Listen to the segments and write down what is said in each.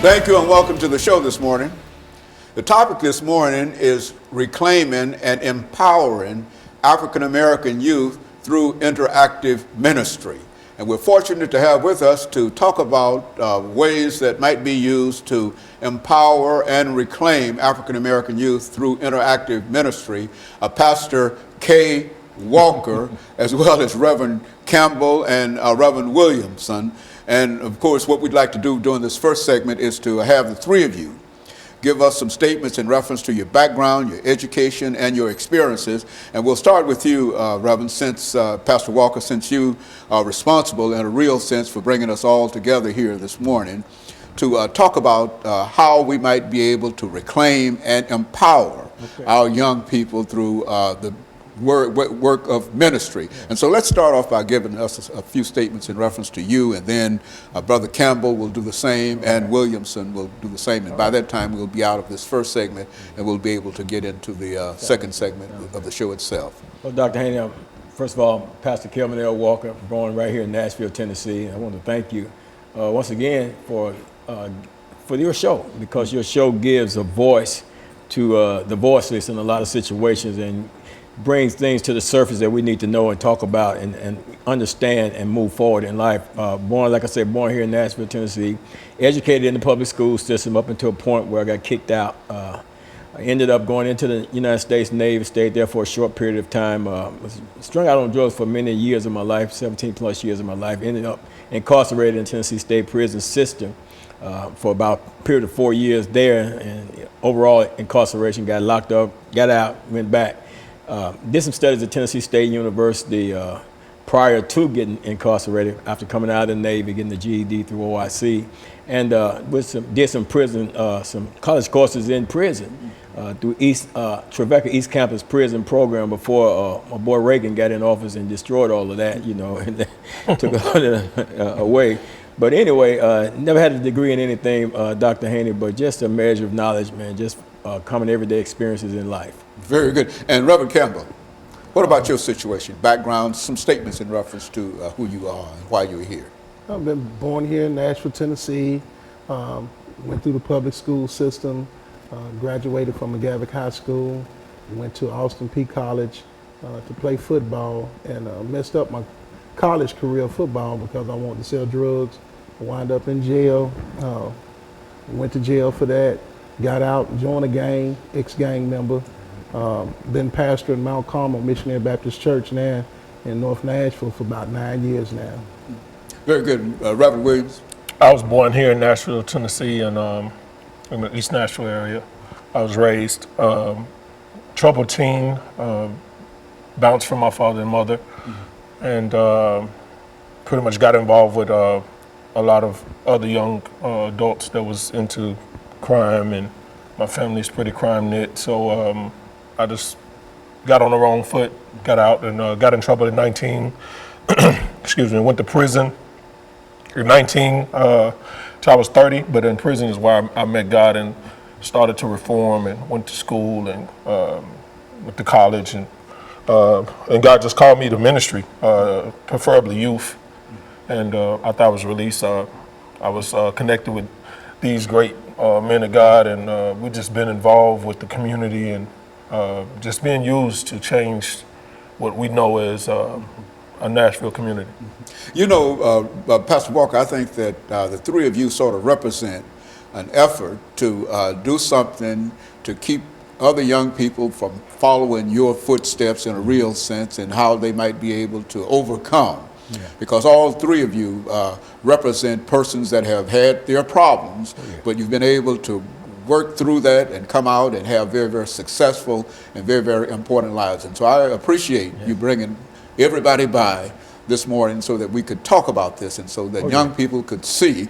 Thank you and welcome to the show this morning. The topic this morning is reclaiming and empowering African American youth through interactive ministry. And we're fortunate to have with us to talk about ways that might be used to empower and reclaim African American youth through interactive ministry, Pastor K. Walker, as well as Reverend Campbell and Reverend Williamson. And of course, what we'd like to do during this first segment is to have the three of you give us some statements in reference to your background, your education, and your experiences. And we'll start with you, Reverend, since Pastor Walker, since you are responsible in a real sense for bringing us all together here this morning to talk about how we might be able to reclaim and empower our young people through the work of ministry. And so let's start off by giving us a few statements in reference to you, and then Brother Campbell will do the same, and Williamson will do the same. And by that time, we'll be out of this first segment, and we'll be able to get into the second segment of the show itself. Well, Dr. Haney, first of all, Pastor Kelvin L. Walker, born right here in Nashville, Tennessee. I want to thank you once again for your show, because your show gives a voice to the voiceless in a lot of situations, and brings things to the surface that we need to know and talk about and understand and move forward in life. Born, like I said, born here in Nashville, Tennessee, educated in the public school system up until a point where I got kicked out. I ended up going into the United States Navy, stayed there for a short period of time, was strung out on drugs for many years of my life, 17 plus years of my life, ended up incarcerated in Tennessee State Prison System for about a period of 4 years there, and overall incarceration, got locked up, got out, went back. Did some studies at Tennessee State University prior to getting incarcerated, after coming out of the Navy, getting the GED through OIC, and did some college courses in prison through Trevecca East Campus Prison Program before my boy Reagan got in office and destroyed all of that, and took it away. But anyway, never had a degree in anything, Dr. Haney, but just a measure of knowledge, man, just common everyday experiences in life. Very good. And Reverend Campbell, what about your situation, background, some statements in reference to who you are and why you're here? I've been born here in Nashville, Tennessee, went through the public school system, graduated from McGavick High School, went to Austin Peay College to play football, and messed up my college career of football because I wanted to sell drugs. I wound up in jail, went to jail for that, got out, joined a gang, ex-gang member, been pastor in Mount Carmel Missionary Baptist Church now in North Nashville for about 9 years now. Very good. Reverend Williams? I was born here in Nashville, Tennessee, in the East Nashville area. I was raised troubled teen, bounced from my father and mother, and pretty much got involved with a lot of other young adults that was into crime, and my family's pretty crime knit, so I just got on the wrong foot, got out, and got in trouble at 19. Excuse me, went to prison at 19 till I was 30, but in prison is where I met God and started to reform, and went to school and went to college, and God just called me to ministry, preferably youth. And after I was released, I was connected with these great men of God, and we've just been involved with the community, and just being used to change what we know as a Nashville community. You know, Pastor Walker, I think that the three of you sort of represent an effort to do something to keep other young people from following your footsteps in a real sense, and how they might be able to overcome. Yeah. Because all three of you represent persons that have had their problems, but you've been able to work through that and come out and have very, very successful and very, very important lives. And so I appreciate you bringing everybody by this morning so that we could talk about this, and so that young people could see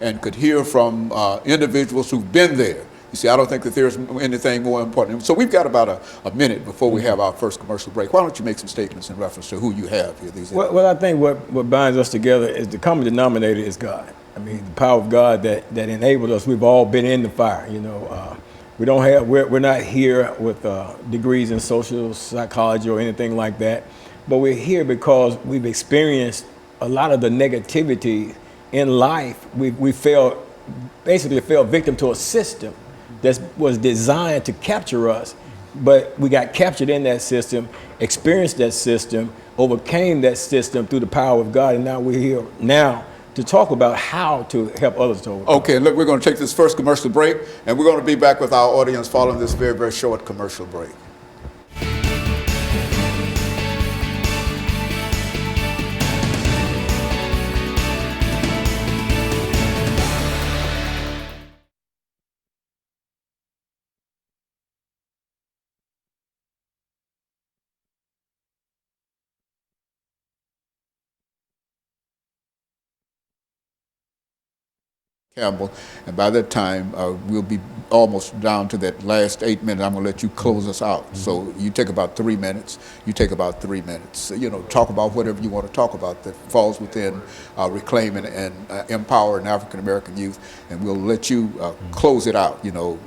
and could hear from individuals who've been there. You see, I don't think that there's anything more important. So we've got about a minute before we have our first commercial break. Why don't you make some statements in reference to who you have here these days? Well, I think what binds us together is the common denominator is God. I mean, the power of God that enabled us. We've all been in the fire, you know. We're not here with degrees in social psychology or anything like that, but we're here because we've experienced a lot of the negativity in life. We felt basically fell victim to a system that was designed to capture us. But we got captured in that system, experienced that system, overcame that system through the power of God, and now we're here now to talk about how to help others to overcome. Okay, look, we're going to take this first commercial break, and we're going to be back with our audience following this very, very short commercial break. Campbell, and by that time we'll be almost down to that last 8 minutes. I'm going to let you close us out. So you take about 3 minutes. You take about 3 minutes. You know, talk about whatever you want to talk about that falls within reclaiming and empowering African American youth, and we'll let you close it out. You know,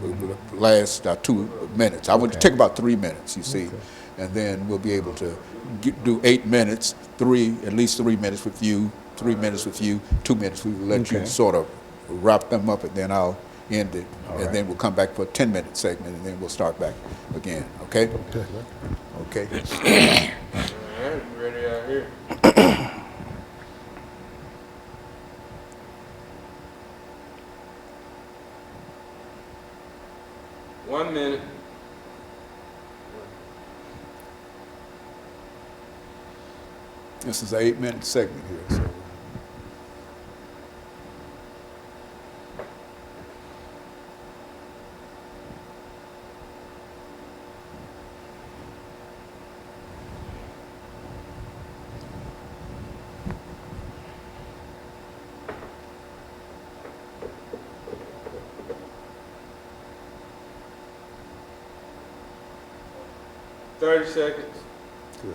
last 2 minutes. I want you to take about 3 minutes. You see, and then we'll be able to do 8 minutes. At least 3 minutes with you. 3 minutes with you. 2 minutes. We will let you sort of wrap them up, and then I'll end it, and then we'll come back for a 10-minute segment, and then we'll start back again. Okay? Okay. All right, ready out here. 1 minute. This is an 8-minute segment here. So. Thirty seconds. Good.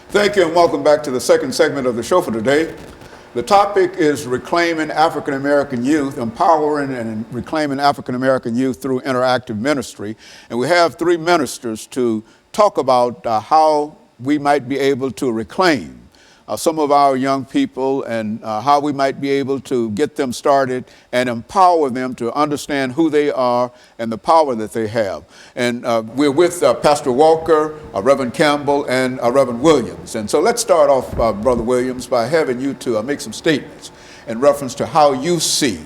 Thank you, and welcome back to the second segment of the show for today. The topic is reclaiming African American youth, empowering and reclaiming African American youth through interactive ministry. And we have 3 ministers to talk about how we might be able to reclaim some of our young people, and how we might be able to get them started and empower them to understand who they are and the power that they have. And we're with Pastor Walker, Reverend Campbell, and Reverend Williams. And so let's start off, Brother Williams, by having you to make some statements in reference to how you see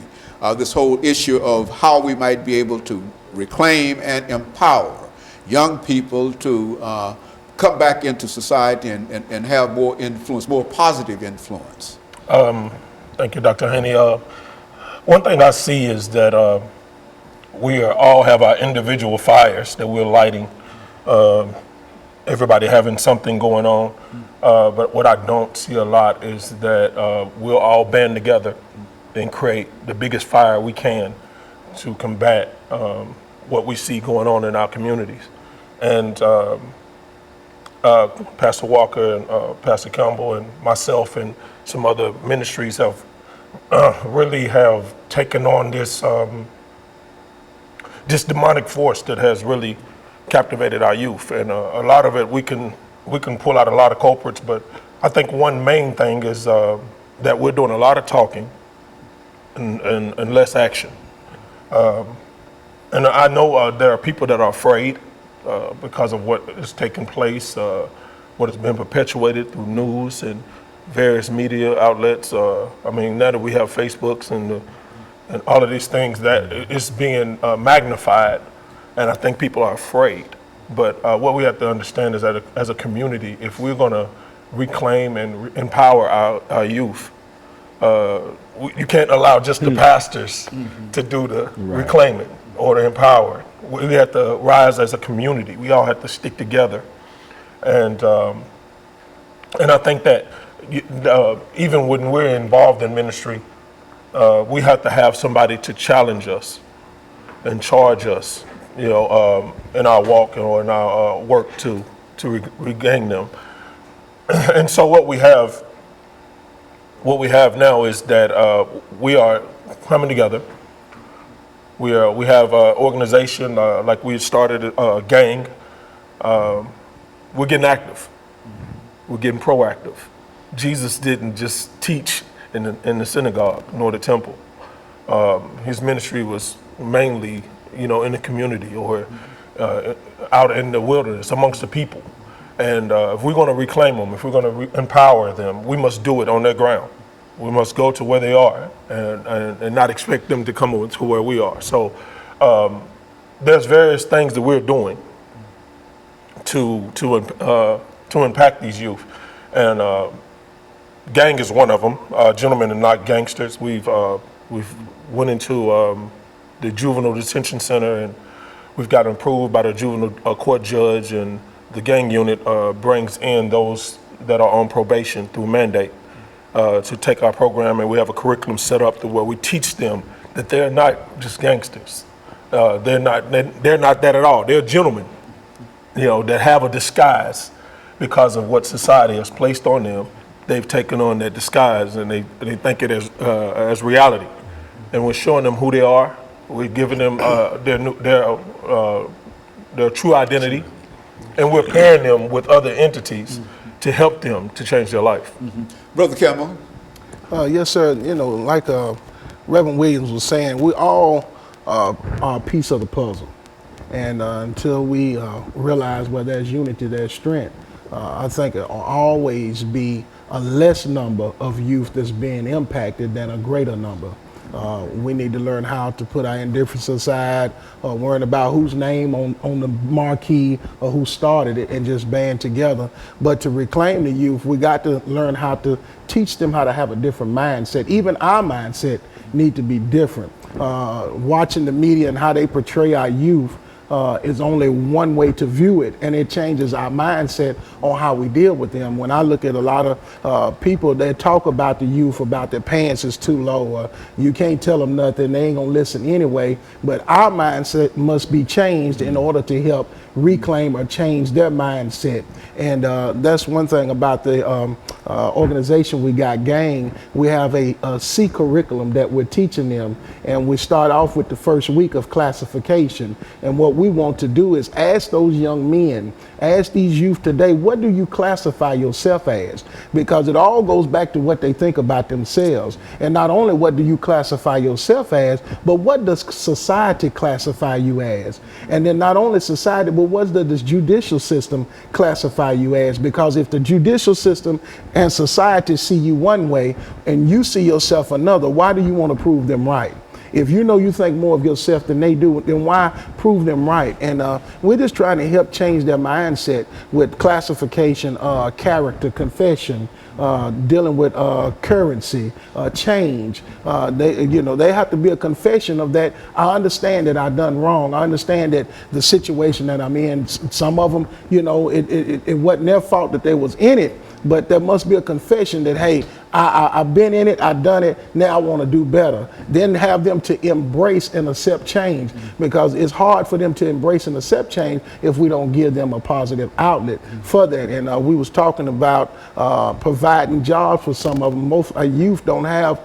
this whole issue of how we might be able to reclaim and empower young people to come back into society and have more influence, more positive influence. Thank you, Dr. Haney. One thing I see is that we all have our individual fires that we're lighting. Everybody having something going on. But what I don't see a lot is that we'll all band together and create the biggest fire we can to combat what we see going on in our communities. And Pastor Walker and Pastor Campbell and myself and some other ministries have really have taken on this this demonic force that has really captivated our youth. And a lot of it we can pull out a lot of culprits, but I think one main thing is that we're doing a lot of talking and less action. And I know there are people that are afraid because of what is taking place, what has been perpetuated through news and various media outlets. I mean, now that we have Facebooks and all of these things, that it's being magnified, and I think people are afraid. But what we have to understand is that as a community, if we're going to reclaim and empower our youth, you can't allow just the pastors to do the reclaiming or the empowering. We have to rise as a community. We all have to stick together, and I think that even when we're involved in ministry, we have to have somebody to challenge us and charge us in our walk or in our work to regain them. And so what we have now is that we are coming together. We have an organization like we started a gang. We're getting active. We're getting proactive. Jesus didn't just teach in the synagogue nor the temple. His ministry was mainly, in the community or out in the wilderness amongst the people. And if we're going to reclaim them, if we're going to empower them, we must do it on their ground. We must go to where they are and not expect them to come to where we are. So there's various things that we're doing to impact these youth. And gang is one of them. Gentlemen are not gangsters. We've went into the juvenile detention center, and we've got approved by the juvenile court judge, and the gang unit brings in those that are on probation through mandate to take our program, and we have a curriculum set up to where we teach them that they're not just gangsters. They're not that at all. They're gentlemen, that have a disguise because of what society has placed on them. They've taken on that disguise, and they think it as reality. And we're showing them who they are. We're giving them their true identity, and we're pairing them with other entities to help them to change their life. Brother Campbell? Yes, sir. Like Reverend Williams was saying, we all are a piece of the puzzle. And until we realize where there's unity, there's strength, I think it will always be a less number of youth that's being impacted than a greater number. We need to learn how to put our indifference aside, worrying about whose name on the marquee or who started it, and just band together. But to reclaim the youth, we got to learn how to teach them how to have a different mindset. Even our mindset need to be different. Watching the media and how they portray our youth is only one way to view it, and it changes our mindset on how we deal with them. When I look at a lot of people that talk about the youth, about their pants is too low, or you can't tell them nothing, they ain't gonna listen anyway. But our mindset must be changed in order to help reclaim or change their mindset. And that's one thing about the organization we got, Gang. We have a C curriculum that we're teaching them, and we start off with the first week of classification. And what we want to do is ask those young men, ask these youth today, what do you classify yourself as? Because it all goes back to what they think about themselves. And not only what do you classify yourself as, but what does society classify you as? And then not only society, but what does this judicial system classify you as? Because if the judicial system and society see you one way and you see yourself another, why do you want to prove them right? If you know you think more of yourself than they do, then why prove them right? And we're just trying to help change their mindset with classification, character, confession, dealing with currency, change. They have to be a confession of that. I understand that I've done wrong. I understand that the situation that I'm in, some of them, it wasn't their fault that they was in it. But there must be a confession that, hey, I've been in it, I've done it, now I want to do better. Then have them to embrace and accept change, because it's hard for them to embrace and accept change if we don't give them a positive outlet for that. And we was talking about providing jobs for some of them. Most youth don't have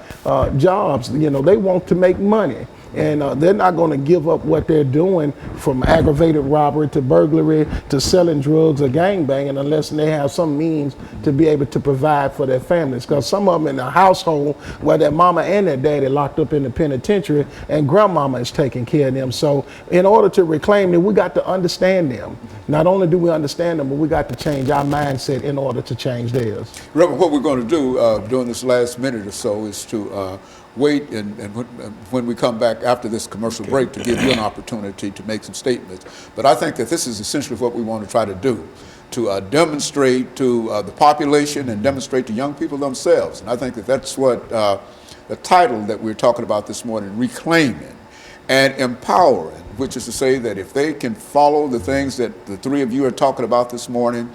jobs. They want to make money. And they're not going to give up what they're doing, from aggravated robbery to burglary to selling drugs or gangbanging, unless they have some means to be able to provide for their families. Because some of them in a household where their mama and their daddy locked up in the penitentiary, and grandmama is taking care of them. So in order to reclaim them, we got to understand them. Not only do we understand them, but we got to change our mindset in order to change theirs. Reverend, what we're going to do during this last minute or so is to wait, and when we come back after this commercial break, to give you an opportunity to make some statements. But I think that this is essentially what we want to try to do, to demonstrate to the population and demonstrate to young people themselves. And I think that that's what the title that we're talking about this morning, reclaiming and empowering, which is to say that if they can follow the things that the three of you are talking about this morning,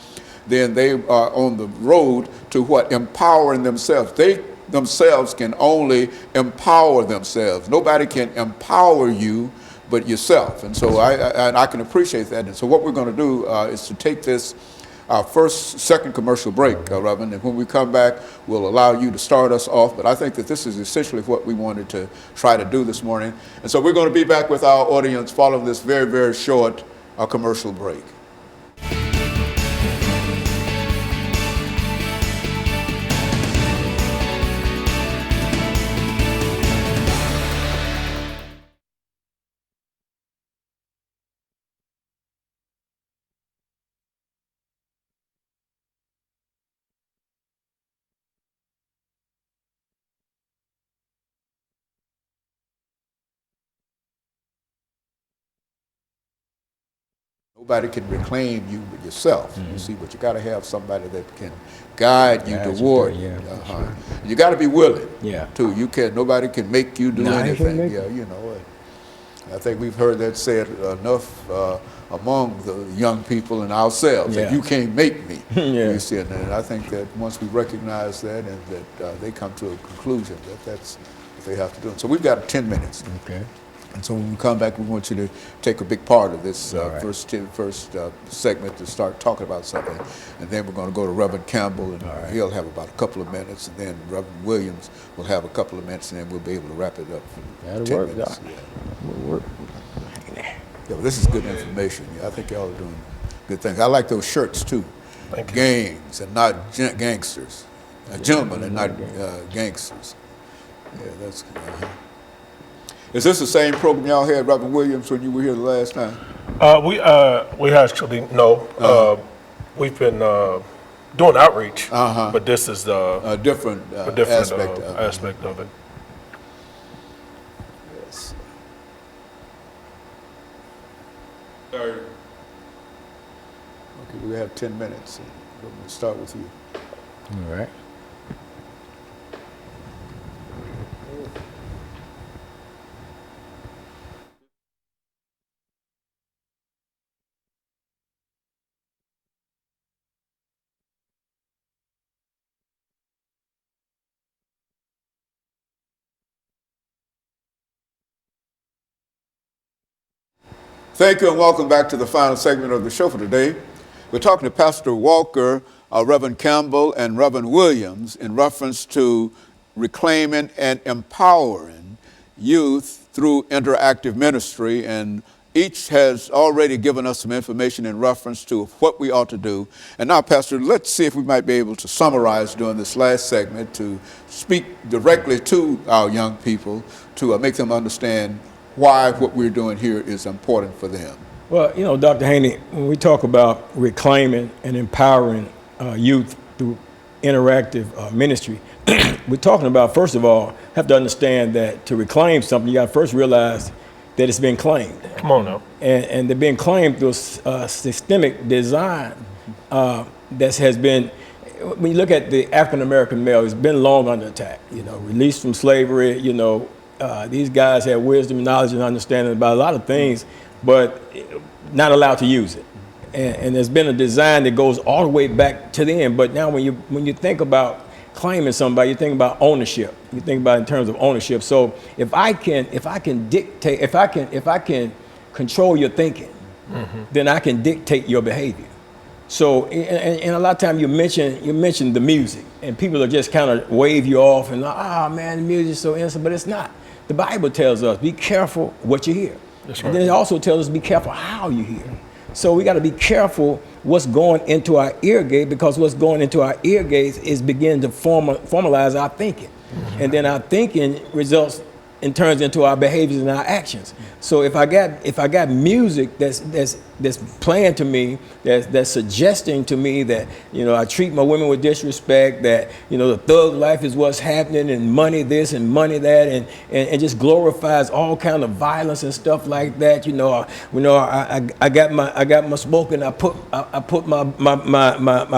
then they are on the road to what? Empowering themselves. They themselves can only empower themselves. Nobody can empower you but yourself. And so I can appreciate that. And so what we're going to do is to take this our second commercial break, Reverend, and when we come back, we'll allow you to start us off. But I think that this is essentially what we wanted to try to do this morning. And so we're going to be back with our audience following this very, very short commercial break. Nobody can reclaim you but yourself. You see, but you got to have somebody that can guide you toward. You got to be willing. Too. You can't. Nobody can make you do anything. You know. I think we've heard that said enough among the young people and ourselves. That you can't make me. You see, and I think that once we recognize that and that they come to a conclusion that that's what they have to do. So we've got 10 minutes. Okay. And so when we come back, we want you to take a big part of this first segment to start talking about something. And then we're going to go to Reverend Campbell, and he'll have about a couple of minutes. And then Reverend Williams will have a couple of minutes, and then we'll be able to wrap it up for 10 minutes. That'll work. Yeah, well, this is good information. I think y'all are doing good things. I like those shirts, too. Thank you. Gangs and not gangsters. Gentlemen and not gangsters. Yeah, that's good. Is this the same program y'all had, Reverend Williams, when you were here the last time? We actually no. We've been doing outreach, but this is a different aspect of it. Yes. 30. Okay, we have 10 minutes. We're going to start with you. All right. Thank you and welcome back to the final segment of the show for today. We're talking to Pastor Walker, Reverend Campbell, and Reverend Williams in reference to reclaiming and empowering youth through interactive ministry. And each has already given us some information in reference to what we ought to do. And now, Pastor, let's see if we might be able to summarize during this last segment to speak directly to our young people to make them understand why what we're doing here is important for them. Well, you know, Dr. Haney, when we talk about reclaiming and empowering youth through interactive ministry, we're talking about, first of all, have to understand that to reclaim something, you got to first realize that it's been claimed. Come on now. And they're being claimed through a systemic design that has been, when you look at the African-American male, it's been long under attack, you know, released from slavery, you know, these guys have wisdom, knowledge, and understanding about a lot of things, but not allowed to use it. And there's been a design that goes all the way back to the end. But now when you think about claiming somebody, you think about ownership. You think about it in terms of ownership. So if I can dictate, if I can control your thinking, then I can dictate your behavior. So, and a lot of times you mention the music, and people are just kind of wave you off and man, the music's so innocent, but it's not. The Bible tells us, be careful what you hear. That's right. And then it also tells us, be careful how you hear. So we got to be careful what's going into our ear gate, because what's going into our ear gates is beginning to formalize our thinking. And then our thinking results and turns into our behaviors and our actions. So if I got music that's playing to me, that's suggesting to me that, you know, I treat my women with disrespect, that, you know, the thug life is what's happening, and money this and money that, and just glorifies all kind of violence and stuff like that. I got my smoke, and I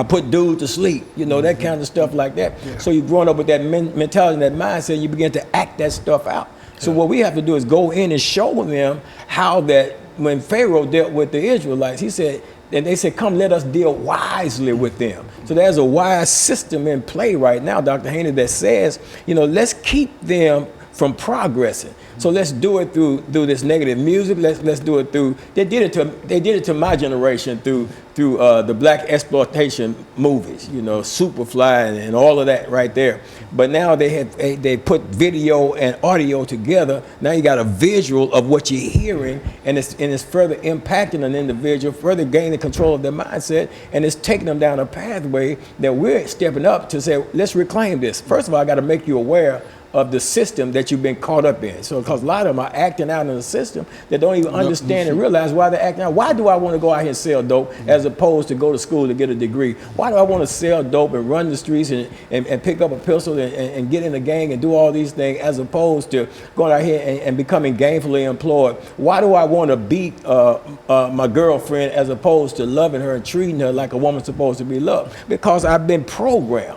put dude to sleep. You know, that kind of stuff like that. Yeah. So you're growing up with that mentality and that mindset, you begin to act that stuff out. So what we have to do is go in and show them how that when Pharaoh dealt with the Israelites, he said, and they said, come, let us deal wisely with them. So there's a wise system in play right now, Dr. Haney, that says, you know, let's keep them from progressing. So let's do it through this negative music. Let's do it through. They did it to my generation through the black exploitation movies. You know, Superfly and all of that right there. But now they put video and audio together. Now you got a visual of what you're hearing, and it's further impacting an individual, further gaining control of their mindset, and it's taking them down a pathway that we're stepping up to say, let's reclaim this. First of all, I got to make you aware of the system that you've been caught up in. So, because a lot of them are acting out in a system that don't even understand and realize why they're acting out. Why do I want to go out here and sell dope as opposed to go to school to get a degree? Why do I want to sell dope and run the streets and pick up a pistol and get in a gang and do all these things as opposed to going out here and becoming gainfully employed? Why do I want to beat my girlfriend as opposed to loving her and treating her like a woman's supposed to be loved? Because I've been programmed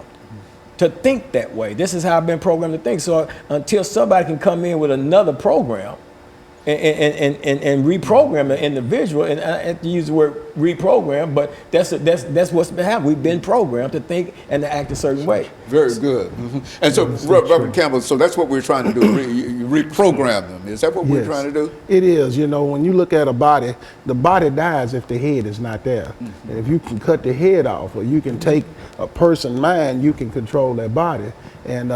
to think that way. This is how I've been programmed to think. So until somebody can come in with another program and reprogram the individual, and I have to use the word reprogram, but that's what's been happening. We've been programmed to think and to act a certain way. Very good. And so, Reverend Campbell, so that's what we're trying to do, you reprogram them. Is that what we're trying to do? It is. You know, when you look at a body, the body dies if the head is not there. And if you can cut the head off, or you can take a person's mind, you can control their body. And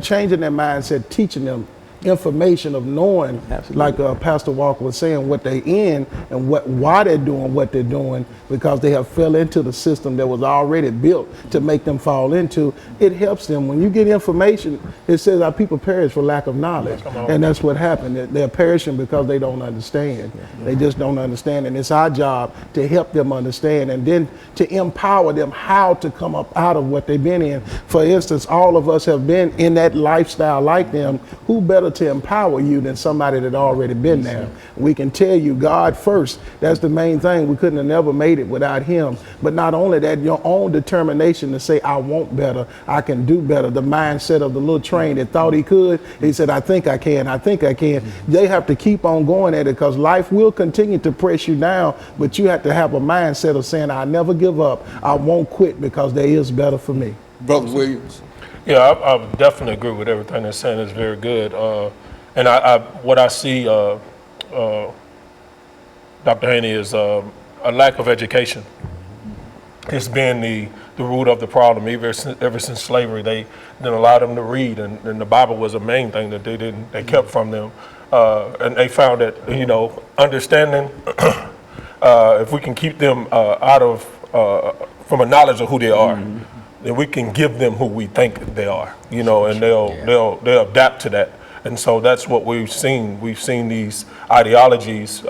changing their mindset, teaching them information of knowing, like Pastor Walker was saying, what they in and why they're doing what they're doing, because they have fell into the system that was already built to make them fall into. It helps them. When you get information, it says our people perish for lack of knowledge. And that's what happened. They're perishing because they don't understand. They just don't understand. And it's our job to help them understand and then to empower them how to come up out of what they've been in. For instance, all of us have been in that lifestyle like them. Who better to empower you than somebody that already been there? We can tell you God first. That's the main thing. We couldn't have never made it without him. But not only that, your own determination to say, I want better, I can do better. The mindset of the little train that thought he could, he said, I think I can, I think I can. They have to keep on going at it, because life will continue to press you down, but you have to have a mindset of saying, I never give up, I won't quit, because there is better for me. Brother Williams. Yeah, I would definitely agree with everything they're saying. It's very good. And what I see, Dr. Haney, is a lack of education. It's been the root of the problem ever since slavery. They didn't allow them to read, and the Bible was a main thing that they kept from them. And they found that, you know, understanding, if we can keep them out of from a knowledge of who they are, then we can give them who we think they are, you know, and they'll adapt to that. And so that's what we've seen. We've seen these ideologies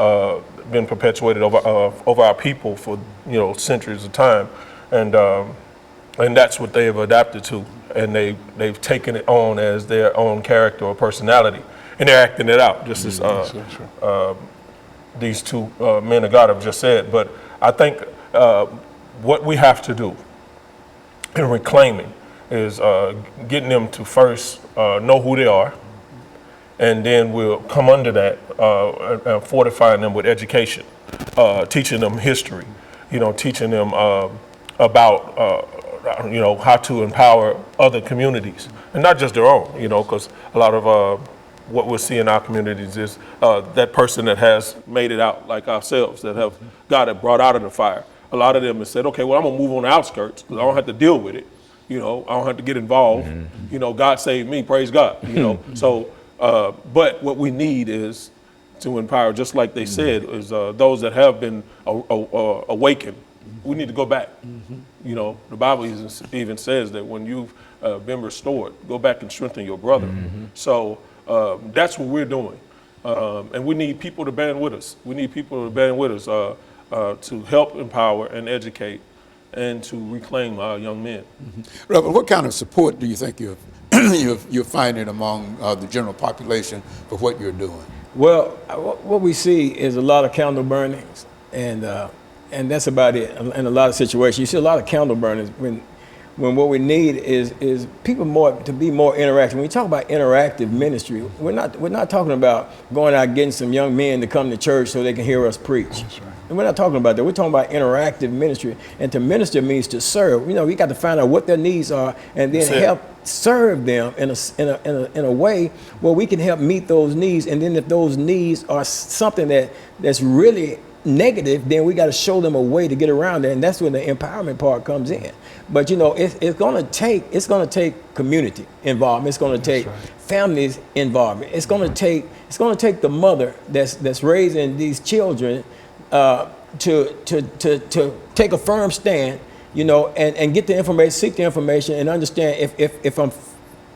been perpetuated over our people for, you know, centuries of time, and that's what they have adapted to, and they've taken it on as their own character or personality, and they're acting it out, just as these two men of God have just said. But I think what we have to do in reclaiming is getting them to first know who they are, and then we'll come under that and fortifying them with education, teaching them history, you know, teaching them about you know, how to empower other communities, and not just their own, you know, because a lot of what we'll see in our communities is that person that has made it out, like ourselves, that have got it brought out of the fire. A lot of them have said, okay, well, I'm gonna move on the outskirts because I don't have to deal with it. You know, I don't have to get involved. You know, God saved me, praise God. You know, so, but what we need is to empower, just like they said, is those that have been awakened. We need to go back. You know, the Bible even says that when you've been restored, go back and strengthen your brother. So that's what we're doing. And we need people to band with us. We need people to band with us to help empower and educate and to reclaim our young men. Reverend, what kind of support do you think you're finding among the general population for what you're doing? Well, what we see is a lot of candle burnings, and that's about it. In a lot of situations, you see a lot of candle burnings when what we need is people to be more interactive. When we talk about interactive ministry, we're not talking about going out getting some young men to come to church so they can hear us preach. That's right. And we're not talking about that. We're talking about interactive ministry. And to minister means to serve. You know, we got to find out what their needs are and then help serve them in a way where we can help meet those needs. And then if those needs are something that's really negative, then we got to show them a way to get around it. And that's when the empowerment part comes in. But, you know, it's going to take community involvement. It's going to take families involvement. It's going to take the mother that's raising these children to take a firm stand, you know, and get the information, seek the information, and understand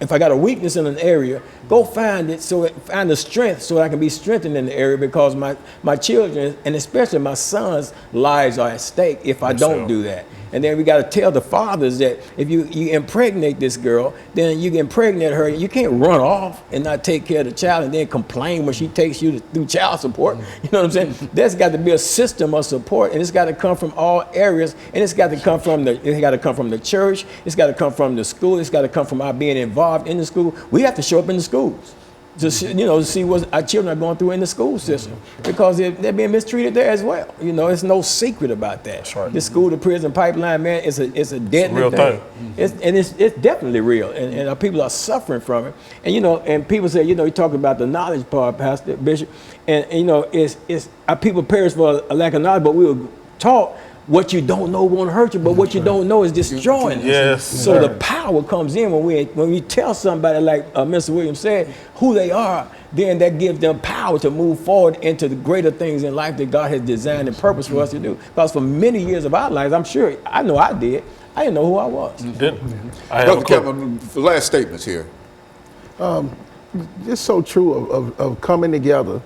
if I got a weakness in an area, go find it, find the strength so I can be strengthened in the area, because my children, and especially my sons' lives are at stake if I don't do that. And then we got to tell the fathers that if you impregnate this girl, then you impregnate her. You can't run off and not take care of the child and then complain when she takes you to do child support. You know what I'm saying? There's got to be a system of support, and it's got to come from all areas, and it's got to come from the church. It's got to come from the school. It's got to come from our being involved in the school. We have to show up in the schools to see what our children are going through in the school system, because they're being mistreated there as well. You know, it's no secret about that. That's right. The school to prison pipeline, man, it's a deadly thing. It's definitely real, and our people are suffering from it. And you know, and people say, you know, you talk about the knowledge part, Pastor Bishop, and you know, it's our people perish for a lack of knowledge, but we were taught what you don't know won't hurt you, but what you don't know is destroying us. Yes. So the power comes in when we tell somebody, like Mr. Williams said, who they are, then that gives them power to move forward into the greater things in life that God has designed and purpose for us to do. Because for many years of our lives, I'm sure, I know I did, I didn't know who I was. Dr. Campbell, the last statements here. It's so true of coming together.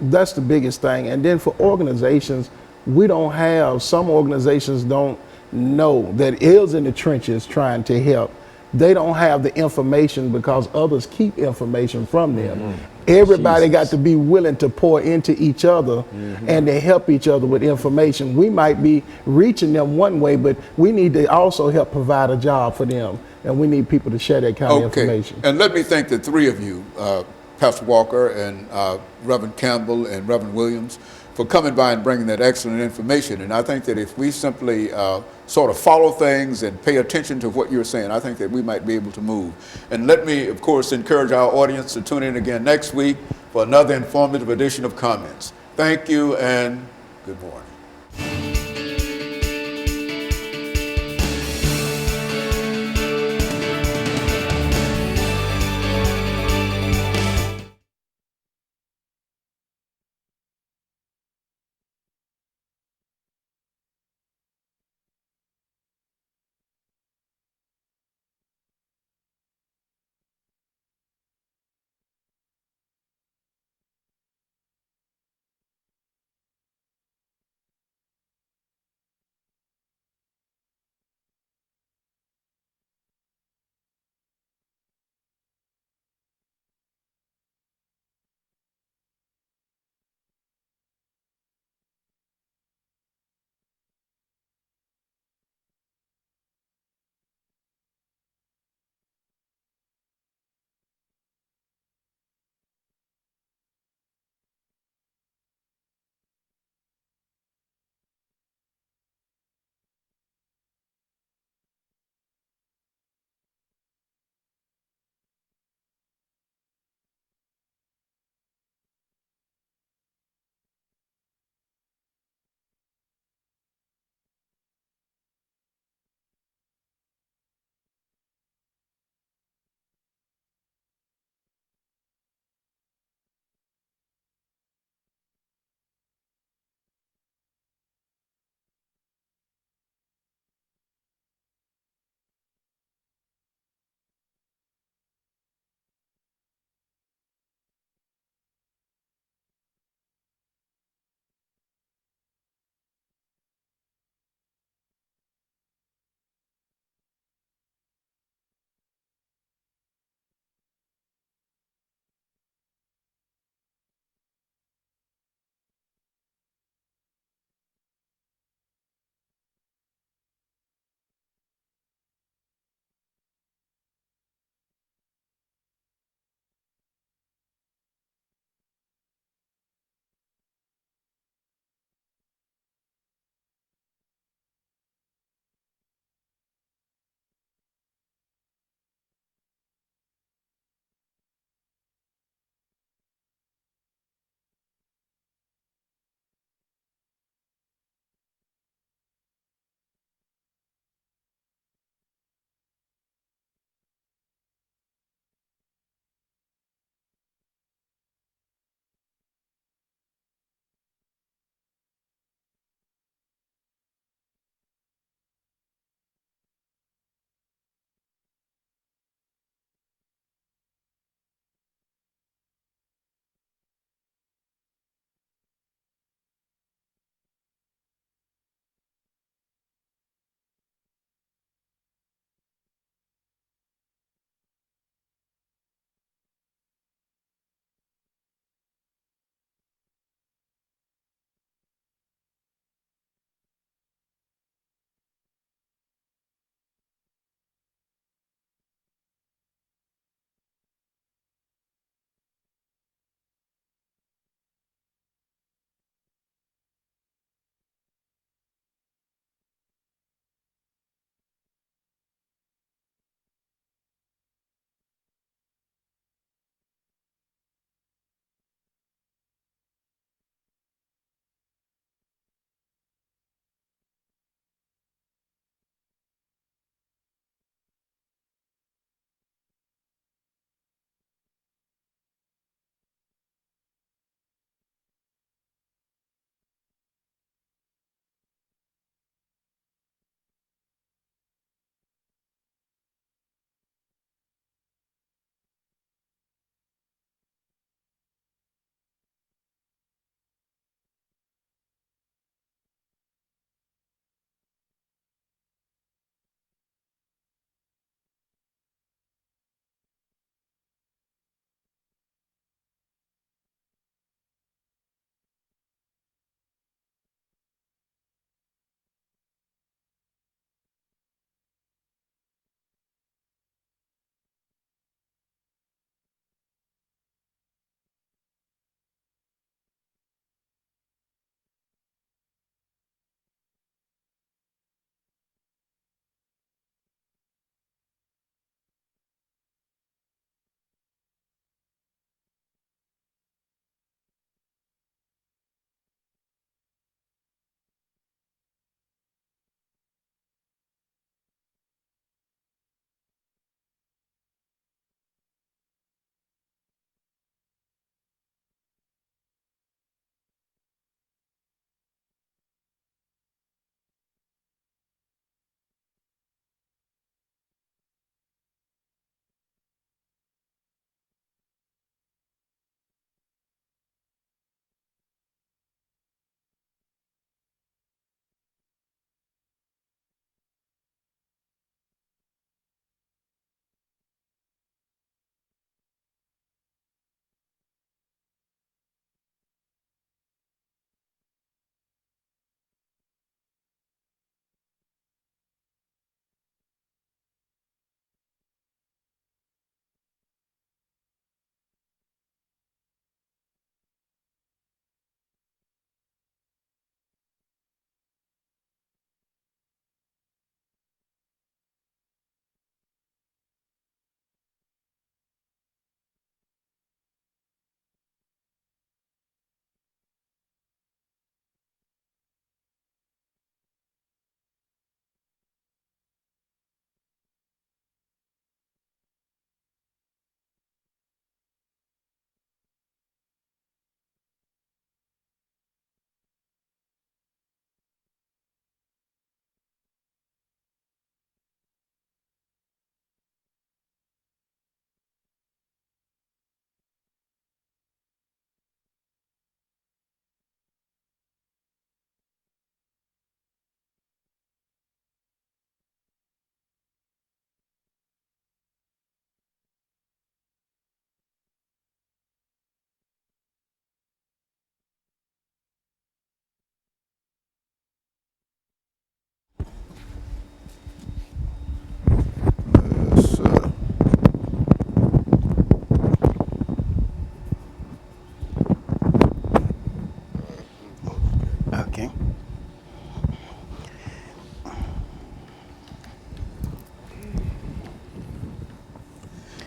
That's the biggest thing. And then for organizations, some organizations don't know that is in the trenches trying to help. They don't have the information because others keep information from them. Mm-hmm. Everybody got to be willing to pour into each other and to help each other with information. We might be reaching them one way, but we need to also help provide a job for them. And we need people to share that kind of information. And let me thank the three of you, Pastor Walker and Reverend Campbell and Reverend Williams, for coming by and bringing that excellent information. And I think that if we simply sort of follow things and pay attention to what you're saying, I think that we might be able to move. And let me, of course, encourage our audience to tune in again next week for another informative edition of Comments. Thank you and good morning.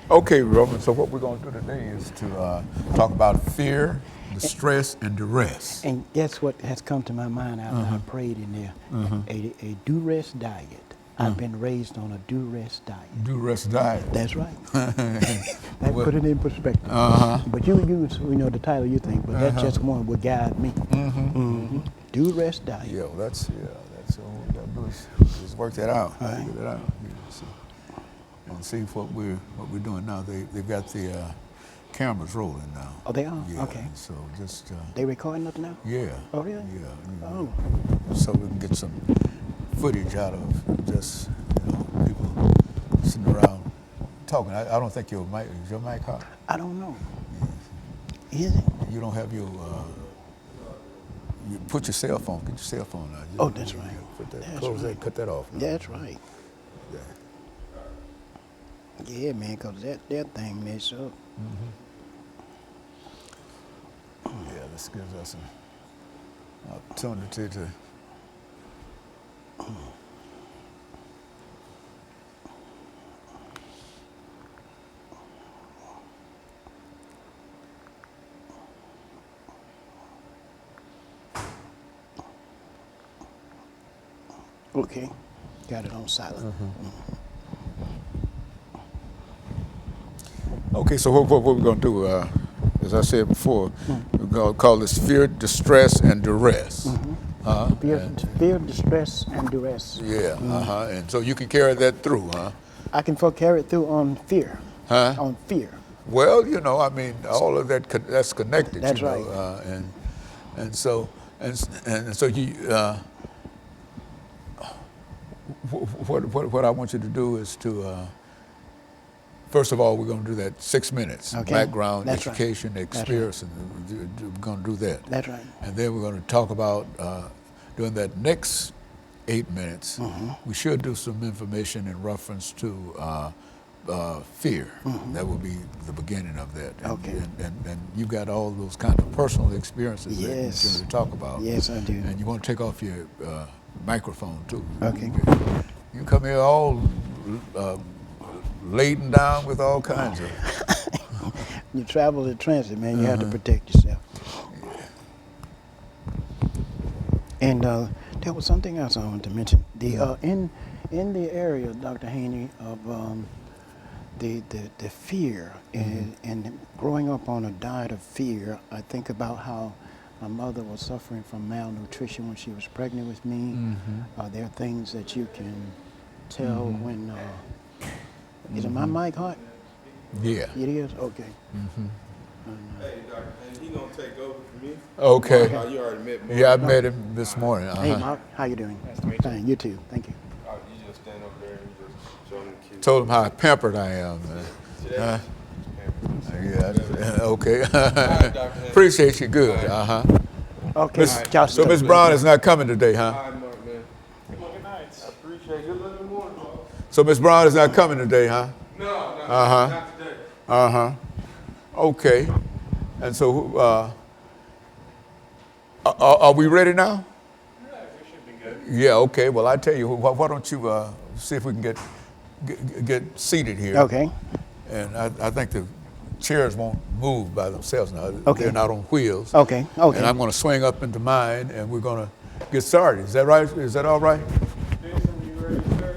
Okay, Reverend, so what we're going to do today is to talk about fear, distress, and duress. And guess what has come to my mind after I prayed in there? A duress diet. I've been raised on a duress diet. Duress diet. That's right. That put it in perspective. But you know the title you think, but that's just one would guide me. Duress diet. Yeah, that's all we got to do is work that out. Right. Figure that out. And see what we're doing now. They've got the cameras rolling now. Oh, they are? Yeah, Okay. so just They recording us now? yeah. Oh, really? Yeah. Oh. So we can get some footage out of just people sitting around talking. I don't think is your mic hot? I don't know. Is it? You don't have your you put your cell phone. Get your cell phone out. Oh, that's right. Put that, That's close right. that. Cut that off. now. That's right. Yeah. Yeah, man, because that thing messed up. Yeah, this gives us an opportunity to. Okay. Got it on silent. Okay, so what we're going to do, as I said before, we're going to call this fear, distress, and duress. Fear, distress, and duress. Yeah, and so you can carry that through, huh? I can carry it through on fear. Huh? On fear. Well, I mean, all of that that's connected. That's you know, right. And so you. What I want you to do is to. First of all, we're going to do that 6 minutes. Okay. Background, That's right. education, That's experience, and we're going to do that. That's right. And then we're going to talk about during that next 8 minutes. We should do some information in reference to fear. That will be the beginning of that. And, Okay. and you've got all those kind of personal experiences that Yes. you're going to talk about. Yes, I do. And you want to take off your microphone too. Okay. You come here all laden down with all kinds of. You travel in transit, man. You have to protect yourself. And there was something else I wanted to mention. The in the area, Dr. Haney, of the fear and growing up on a diet of fear, I think about how my mother was suffering from malnutrition when she was pregnant with me. There are things that you can tell when. Is it my mic hot? Yeah. It is? Okay. Hey, Dr. And he gonna take over for me? Okay. Oh, you already met Mark. Yeah, I met him this morning. Hey, Mark, how you doing? Nice to meet you. Fine, you too. Thank you. Oh, you just stand over there and you just show them the kids. Told him how pampered I am. See that? Yeah. Okay. Dr. Appreciate you. Good. Okay. Miss- y'all So stay. Miss Brown is not coming today, huh? All right, Mark, man. Come on, good night. I appreciate it. Good luck in the morning, bro. So Miss Brown is not coming today, huh? No, not today. Okay. And so, are we ready now? Yeah, we should be good. Yeah. Okay. Well, I tell you, why don't you see if we can get seated here? Okay. And I think the chairs won't move by themselves now. Okay. They're not on wheels. Okay. Okay. And I'm going to swing up into mine, and we're going to get started. Is that right? Is that all right? Jason, you ready, sir?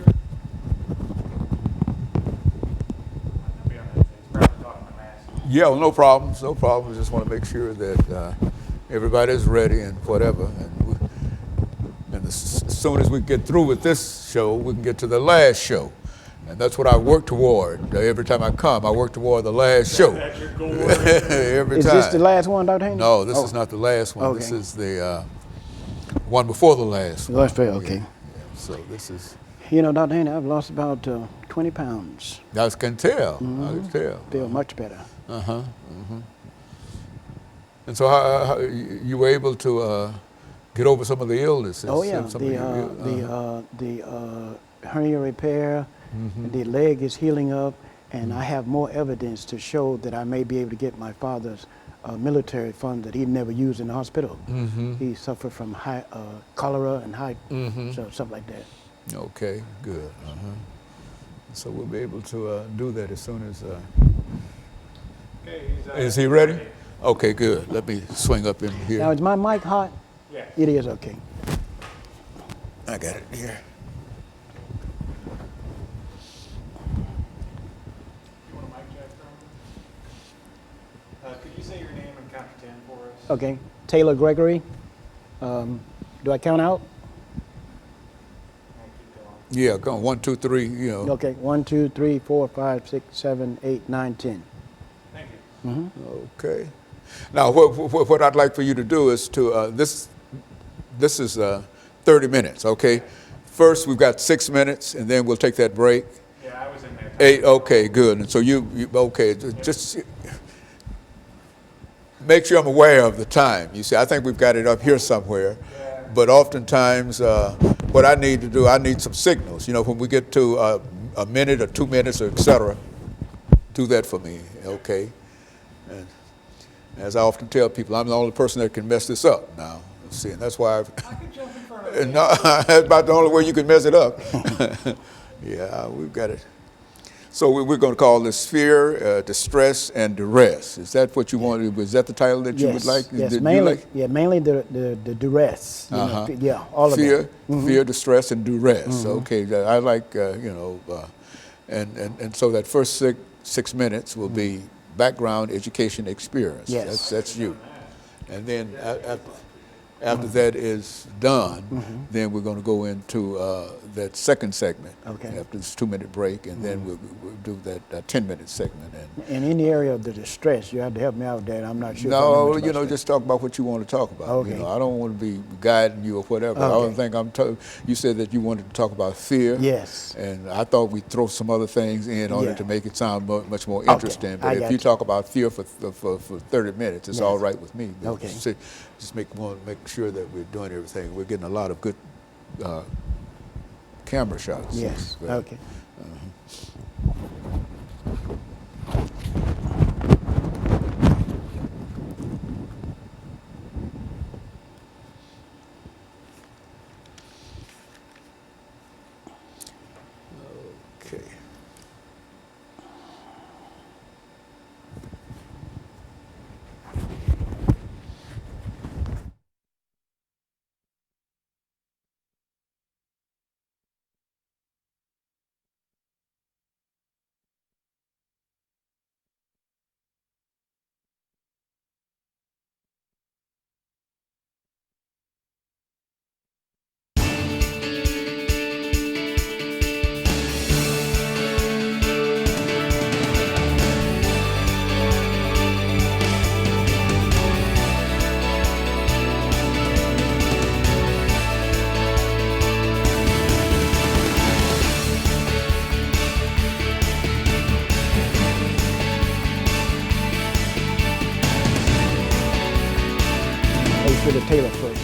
Yeah, well, no problems. No problems. Just want to make sure that everybody's ready and whatever. And as soon as we get through with this show, we can get to the last show. And that's what I work toward. Every time I come, I work toward the last show. Every Is time. this the last one, Dr. Haney? No, this is not the last one. This Okay. is the one before the last one. Last fair, okay. Yeah. So this is, You know, Dr. Haney, I've lost about 20 pounds. I can tell. I can tell. Feel much better. And so how you were able to get over some of the illnesses? Oh yeah, some of the hernia repair, the leg is healing up, and I have more evidence to show that I may be able to get my father's military fund that he never used in the hospital. He suffered from cholera and stuff like that. Okay, good. So we'll be able to do that as soon as. Okay, Is he ready? Okay, good. Let me swing up in here. Now, is my mic hot? Yeah. It is, okay. I got it here. You want a mic check from could you say your name and count to 10 for us? Okay, Taylor Gregory. Do I count out? And keep going. Yeah, come on. 1, 2, 3. You know. Okay, 1, 2, 3, 4, 5, 6, 7, 8, 9, 10. Thank you. Okay. Now, what I'd like for you to do is to this is 30 minutes. Okay. First, we've got 6 minutes, and then we'll take that break. Yeah, I was in there. 8. Okay, good. And so you okay? Just make sure I'm aware of the time. You see, I think we've got it up here somewhere. Yeah. But oftentimes, what I need to do, I need some signals. You know, when we get to a minute or 2 minutes or et cetera, do that for me, okay? And as I often tell people, I'm the only person that can mess this up now. See, and that's why I could jump in front of you. no, that's about the only way you can mess it up. Yeah, we've got it. So we're going to call this fear, distress, and duress. Is that what you wanted? Was that the title that you would like? Yes, Did you mainly, like? yeah, mainly the duress. You know, yeah, all of Fear, that. fear, distress, and duress. Okay, I like and so that first 6 minutes will be background, education, experience. Yes. That's you, and then after that is done, then we're going to go into that second segment. Okay. After this 2-minute break, and then we'll do that 10-minute segment. And in the area of the distress, you have to help me out with that. I'm not sure. No, you know, just talk about what you want to talk about. Okay. You know, I don't want to be guiding you or whatever. I don't think you said that you wanted to talk about fear. Yes. And I thought we'd throw some other things in order Yeah. to make it sound much more interesting. But I if got you you. talk about fear for 30 minutes, it's Yes. all right with me. But Okay. Just make sure that we're doing everything. We're getting a lot of good camera shots. Yes. Right. Okay. Okay. To the Taylor first.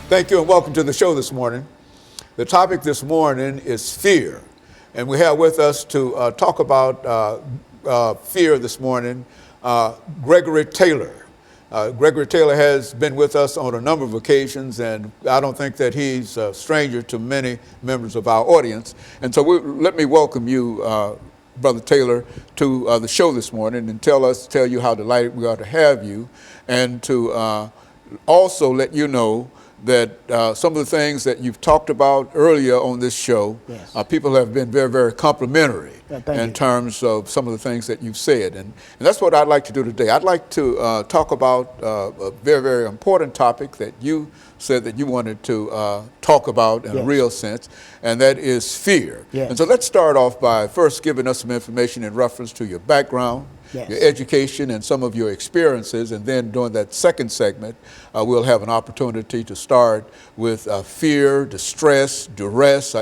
Thank you and welcome to the show this morning. The topic this morning is fear. And we have with us to talk about fear this morning, Gregory Taylor. Gregory Taylor has been with us on a number of occasions, and I don't think that he's a stranger to many members of our audience. And so let me welcome you, Brother Taylor, to the show this morning and tell you how delighted we are to have you, and to also let you know that some of the things that you've talked about earlier on this show, Yes. People have been very, very complimentary Thank in you. terms of some of the things that you've said. And that's what I'd like to do today. I'd like to talk about a very, very important topic that you said that you wanted to talk about in a Yes. real sense, and that is fear. Yes. And so let's start off by first giving us some information in reference to your background, Yes. your education, and some of your experiences. And then during that second segment, we'll have an opportunity to start with fear, distress, duress,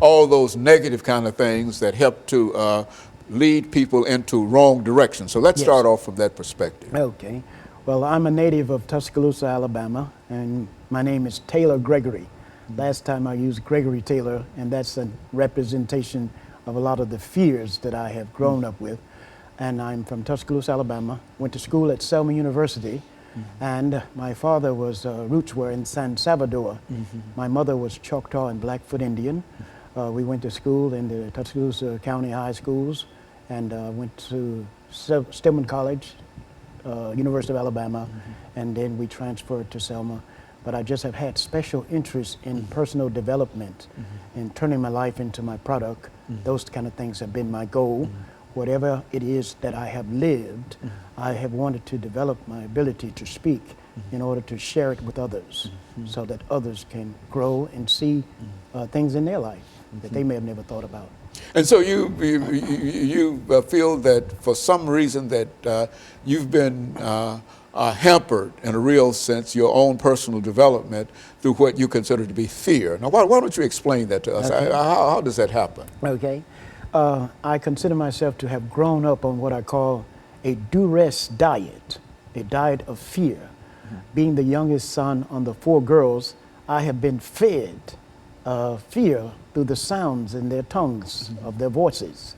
all those negative kind of things that help to lead people into wrong direction. So let's Yes. start off from that perspective. Okay. Well, I'm a native of Tuscaloosa, Alabama, and my name is Taylor Gregory. Last time I used Gregory Taylor, and that's a representation of a lot of the fears that I have grown up with. And I'm from Tuscaloosa, Alabama. Went to school at Selma University, and my father was roots were in San Salvador. My mother was Choctaw and Blackfoot Indian. We went to school in the Tuscaloosa County High Schools and went to Stillman College, University of Alabama, and then we transferred to Selma. But I just have had special interest in personal development and turning my life into my product. Those kind of things have been my goal. Whatever it is that I have lived, I have wanted to develop my ability to speak in order to share it with others so that others can grow and see things in their life that they may have never thought about. And so you feel that for some reason that you've been hampered in a real sense, your own personal development through what you consider to be fear. Now, why don't you explain that to us? Okay. How does that happen? Okay. I consider myself to have grown up on what I call a duress diet, a diet of fear. Being the youngest son on the 4 girls, I have been fed fear through the sounds in their tongues of their voices.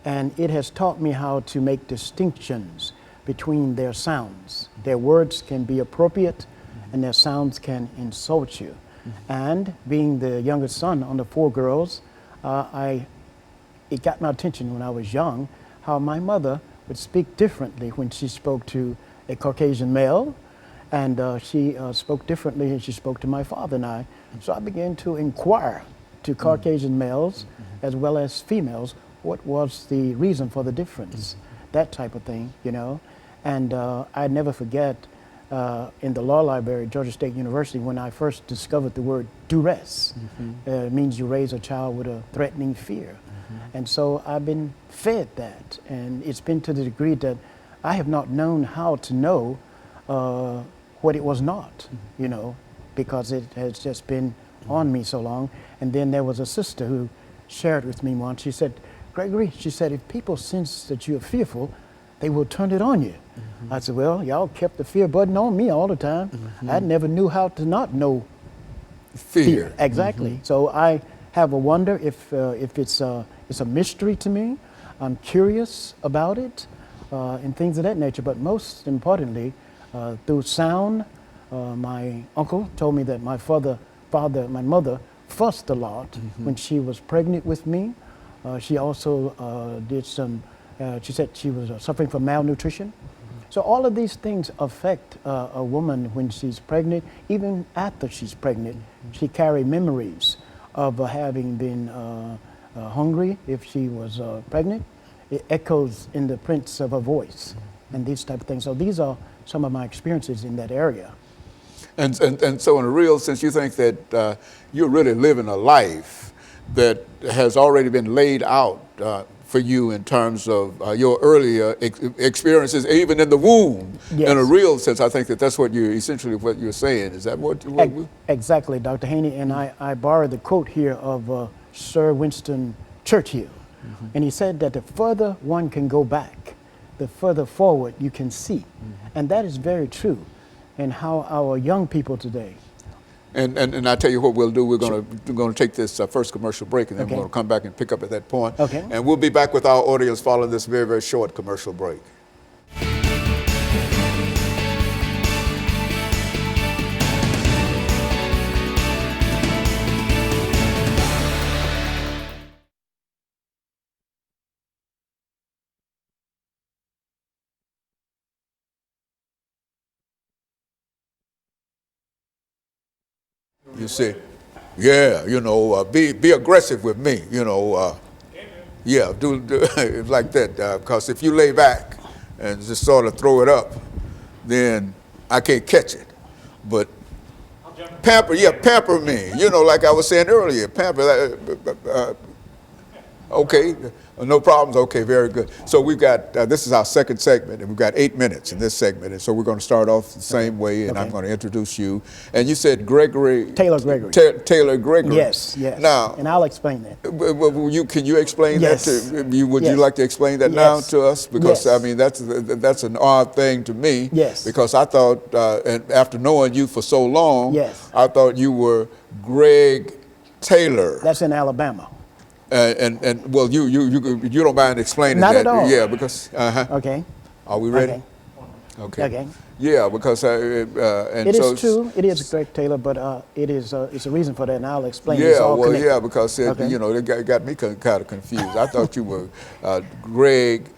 And it has taught me how to make distinctions between their sounds. Their words can be appropriate and their sounds can insult you. And being the youngest son on the 4 girls, it got my attention when I was young how my mother would speak differently when she spoke to a Caucasian male, and she spoke differently and she spoke to my father and I. So I began to inquire to Caucasian males as well as females what was the reason for the difference, that type of thing, you know. And I never forget in the law library at Georgia State University when I first discovered the word duress. It means you raise a child with a threatening fear. And so I've been fed that, and it's been to the degree that I have not known how to know what it was not, you know, because it has just been on me so long. And then there was a sister who shared with me once. She said, Gregory, she said, if people sense that you're fearful, they will turn it on you. I said, well, y'all kept the fear button on me all the time. I never knew how to not know fear. Exactly. So I have a wonder if it's a mystery to me. I'm curious about it and things of that nature. But most importantly, through sound, my uncle told me that my mother fussed a lot when she was pregnant with me. She also did some, she said she was suffering from malnutrition. So all of these things affect a woman when she's pregnant. Even after she's pregnant, she carries memories of having been hungry if she was pregnant. It echoes in the prints of her voice and these type of things. So these are some of my experiences in that area. And so in a real sense, you think that you're really living a life that has already been laid out for you in terms of your earlier experiences, even in the womb. Yes. In a real sense, I think that that's what you're essentially what you're saying. Is that what? Exactly, Dr. Haney. And I borrowed the quote here of Sir Winston Churchill. And he said that the further one can go back, the further forward you can see. And that is very true in how our young people today. And I tell you what we'll do. We're going to take this first commercial break, and then Okay. we're going to come back and pick up at that point. Okay. And we'll be back with our audience following this very, very short commercial break. You see, yeah, you know, be aggressive with me, you know, yeah, do like that, because if you lay back and just sort of throw it up, then I can't catch it. But pamper me, you know, like I was saying earlier, okay, no problems. Okay, very good. So we've got, this is our second segment, and we've got 8 minutes in this segment. And so we're going to start off the same way, and I'm going to introduce you. And you said Gregory. Taylor Gregory. Taylor Gregory. Yes, yes. Now, and I'll explain that. Can you explain Yes. that to, would Yes. you like to explain that Yes. now to us? Because, Yes. I mean, that's an odd thing to me. Yes. Because I thought, and after knowing you for so long, Yes. I thought you were Greg Taylor. That's in Alabama. And well, you don't mind explaining Not that? at all. Yeah, because Okay. Are we ready? Okay. Okay. Okay. Yeah, because and It so is true. It is Greg Taylor, but it's a reason for that, and I'll explain. It's yeah, all well, connected. yeah, because Okay. it got me kind of confused. I thought you were Greg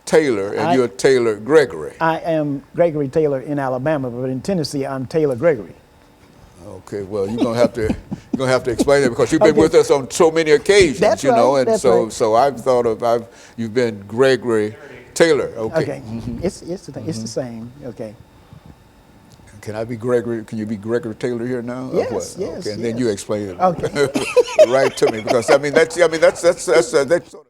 Taylor, and you're Taylor Gregory. I am Gregory Taylor in Alabama, but in Tennessee, I'm Taylor Gregory. Okay, well, you're gonna have to explain it because you've been Okay. with us on so many occasions, That's you know, right, and that's so right. so I've thought of you've been Gregory Taylor. Okay. Okay. It's the same. Okay. Can I be Gregory? Can you be Gregory Taylor here now? Or Yes, what? yes, Okay, and then yes. you explain it Okay. right to me because that's sort of.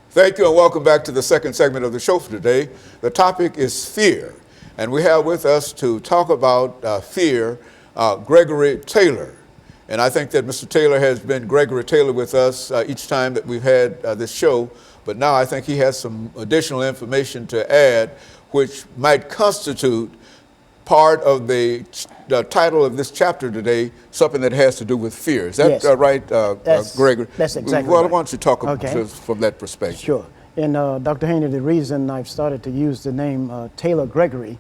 Thank you and welcome back to the second segment of the show for today. The topic is fear, and we have with us to talk about fear Gregory Taylor. And I think that Mr. Taylor has been Gregory Taylor with us each time that we've had this show, but now I think he has some additional information to add which might constitute part of the title of this chapter today, something that has to do with fear. Is that Yes. right, Gregory? That's exactly Well, right. why don't you talk Okay. to us from that perspective? Sure. And Dr. Haney, the reason I've started to use the name Taylor Gregory,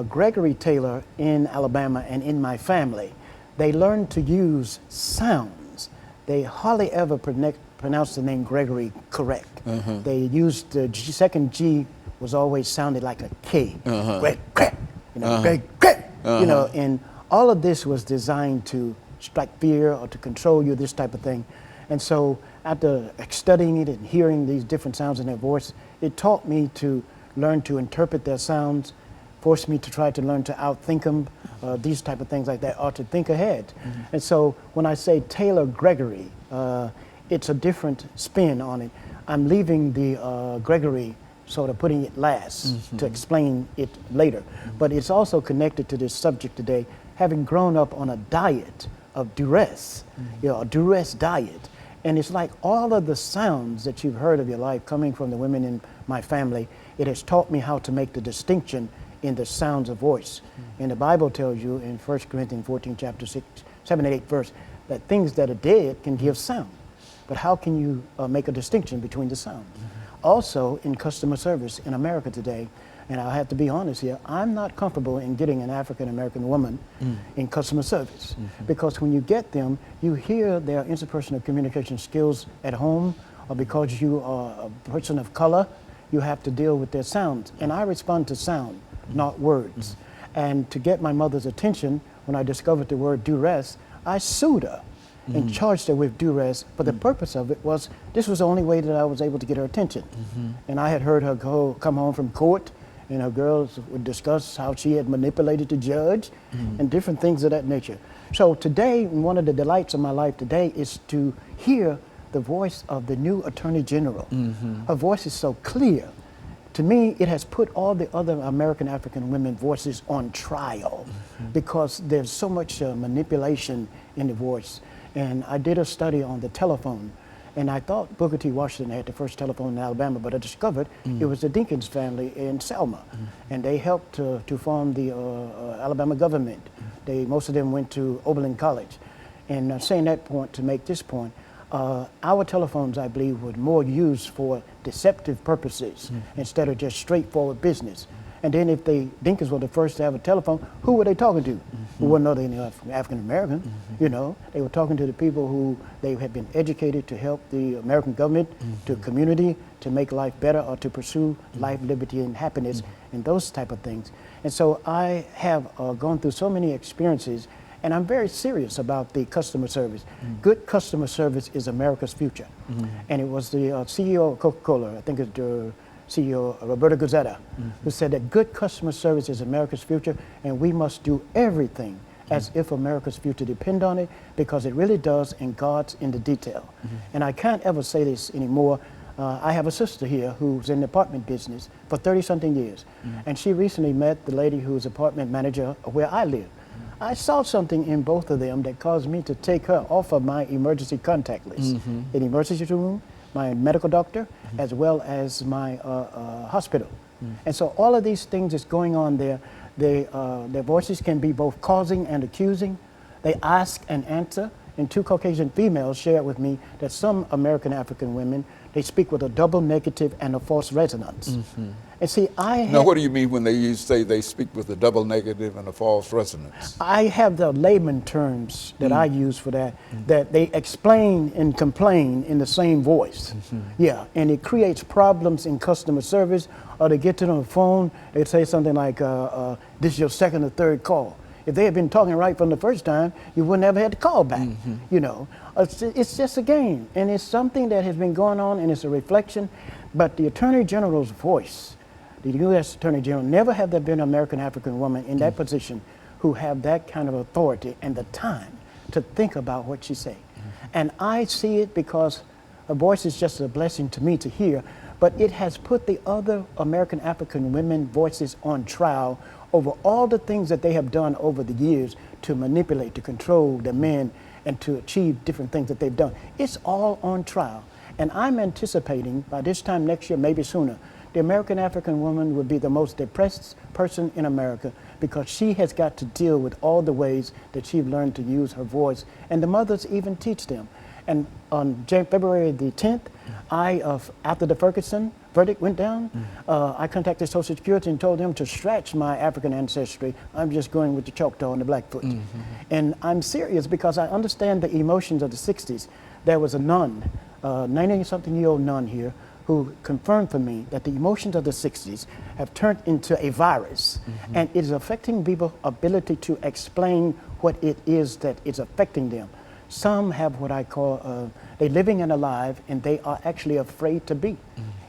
Gregory Taylor in Alabama and in my family, they learned to use sounds. They hardly ever pronounce the name Gregory correct. They used the second G was always sounded like a K. Greg, Greg, Greg, Greg. And all of this was designed to strike fear or to control you, this type of thing. And so after studying it and hearing these different sounds in their voice, it taught me to learn to interpret their sounds, forced me to try to learn to outthink them, these type of things like that, or to think ahead. And so when I say Taylor Gregory, it's a different spin on it. I'm leaving the Gregory, sort of putting it last to explain it later. But it's also connected to this subject today, having grown up on a diet of duress, a duress diet. And it's like all of the sounds that you've heard of your life coming from the women in my family, it has taught me how to make the distinction in the sounds of voice. And the Bible tells you in 1 Corinthians 14, chapter 6, 7 and 8 verse, that things that are dead can give sound. But how can you make a distinction between the sounds? Also, in customer service in America today, and I'll have to be honest here, I'm not comfortable in getting an African-American woman in customer service because when you get them, you hear their interpersonal communication skills at home, or because you are a person of color, you have to deal with their sounds. And I respond to sound, not words. And to get my mother's attention, when I discovered the word duress, I sued her and charged her with duress, but the purpose of it was, this was the only way that I was able to get her attention. And I had heard her come home from court, and her girls would discuss how she had manipulated the judge and different things of that nature. So today, one of the delights of my life today is to hear the voice of the new Attorney General. Her voice is so clear. To me, it has put all the other American African women voices on trial because there's so much manipulation in the voice. And I did a study on the telephone, and I thought Booker T. Washington had the first telephone in Alabama, but I discovered it was the Dinkins family in Selma, and they helped to form the Alabama government. Most of them went to Oberlin College. And saying that point to make this point, our telephones, I believe, were more used for deceptive purposes instead of just straightforward business. And then if the Dinkins were the first to have a telephone, who were they talking to? Who wasn't any African American, They were talking to the people who they had been educated to help the American government, to community, to make life better or to pursue life, liberty, and happiness, and those type of things. And so I have gone through so many experiences, and I'm very serious about the customer service. Good customer service is America's future. And it was the CEO of Coca-Cola, I think it's the CEO Roberto Guzetta, who said that good customer service is America's future, and we must do everything as if America's future depend on it, because it really does, and God's in the detail. And I can't ever say this anymore. I have a sister here who's in the apartment business for 30-something years, and she recently met the lady who's apartment manager where I live. I saw something in both of them that caused me to take her off of my emergency contact list. In the emergency room, my medical doctor, as well as my hospital And so all of these things that's going on there, their voices can be both causing and accusing. They ask and answer. And two Caucasian females shared with me that some American African women, they speak with a double negative and a false resonance. And see, Now, what do you mean when they say they speak with a double negative and a false resonance? I have the layman terms that I use for that, that they explain and complain in the same voice. Yeah, and it creates problems in customer service, or they get to the phone, they say something like, this is your second or third call. If they had been talking right from the first time, you wouldn't have had to call back. You know, it's just a game, and it's something that has been going on, and it's a reflection. But the Attorney General's voice, the U.S. Attorney General, never have there been an American African woman in that position who have that kind of authority and the time to think about what she say. And I see it because her voice is just a blessing to me to hear, but it has put the other American African women voices on trial over all the things that they have done over the years to manipulate, to control the men, and to achieve different things that they've done. It's all on trial. And I'm anticipating by this time next year, maybe sooner, the American African woman will be the most depressed person in America because she has got to deal with all the ways that she's learned to use her voice. And the mothers even teach them. And on February the 10th, after the Ferguson verdict went down, I contacted Social Security and told them to scratch my African ancestry. I'm just going with the Choctaw and the Blackfoot. And I'm serious because I understand the emotions of the 60s. There was a nun, 90-something-year-old nun here, who confirmed for me that the emotions of the 60s have turned into a virus, and it is affecting people's ability to explain what it is that is affecting them. Some have what I call, they're living and alive, and they are actually afraid to be.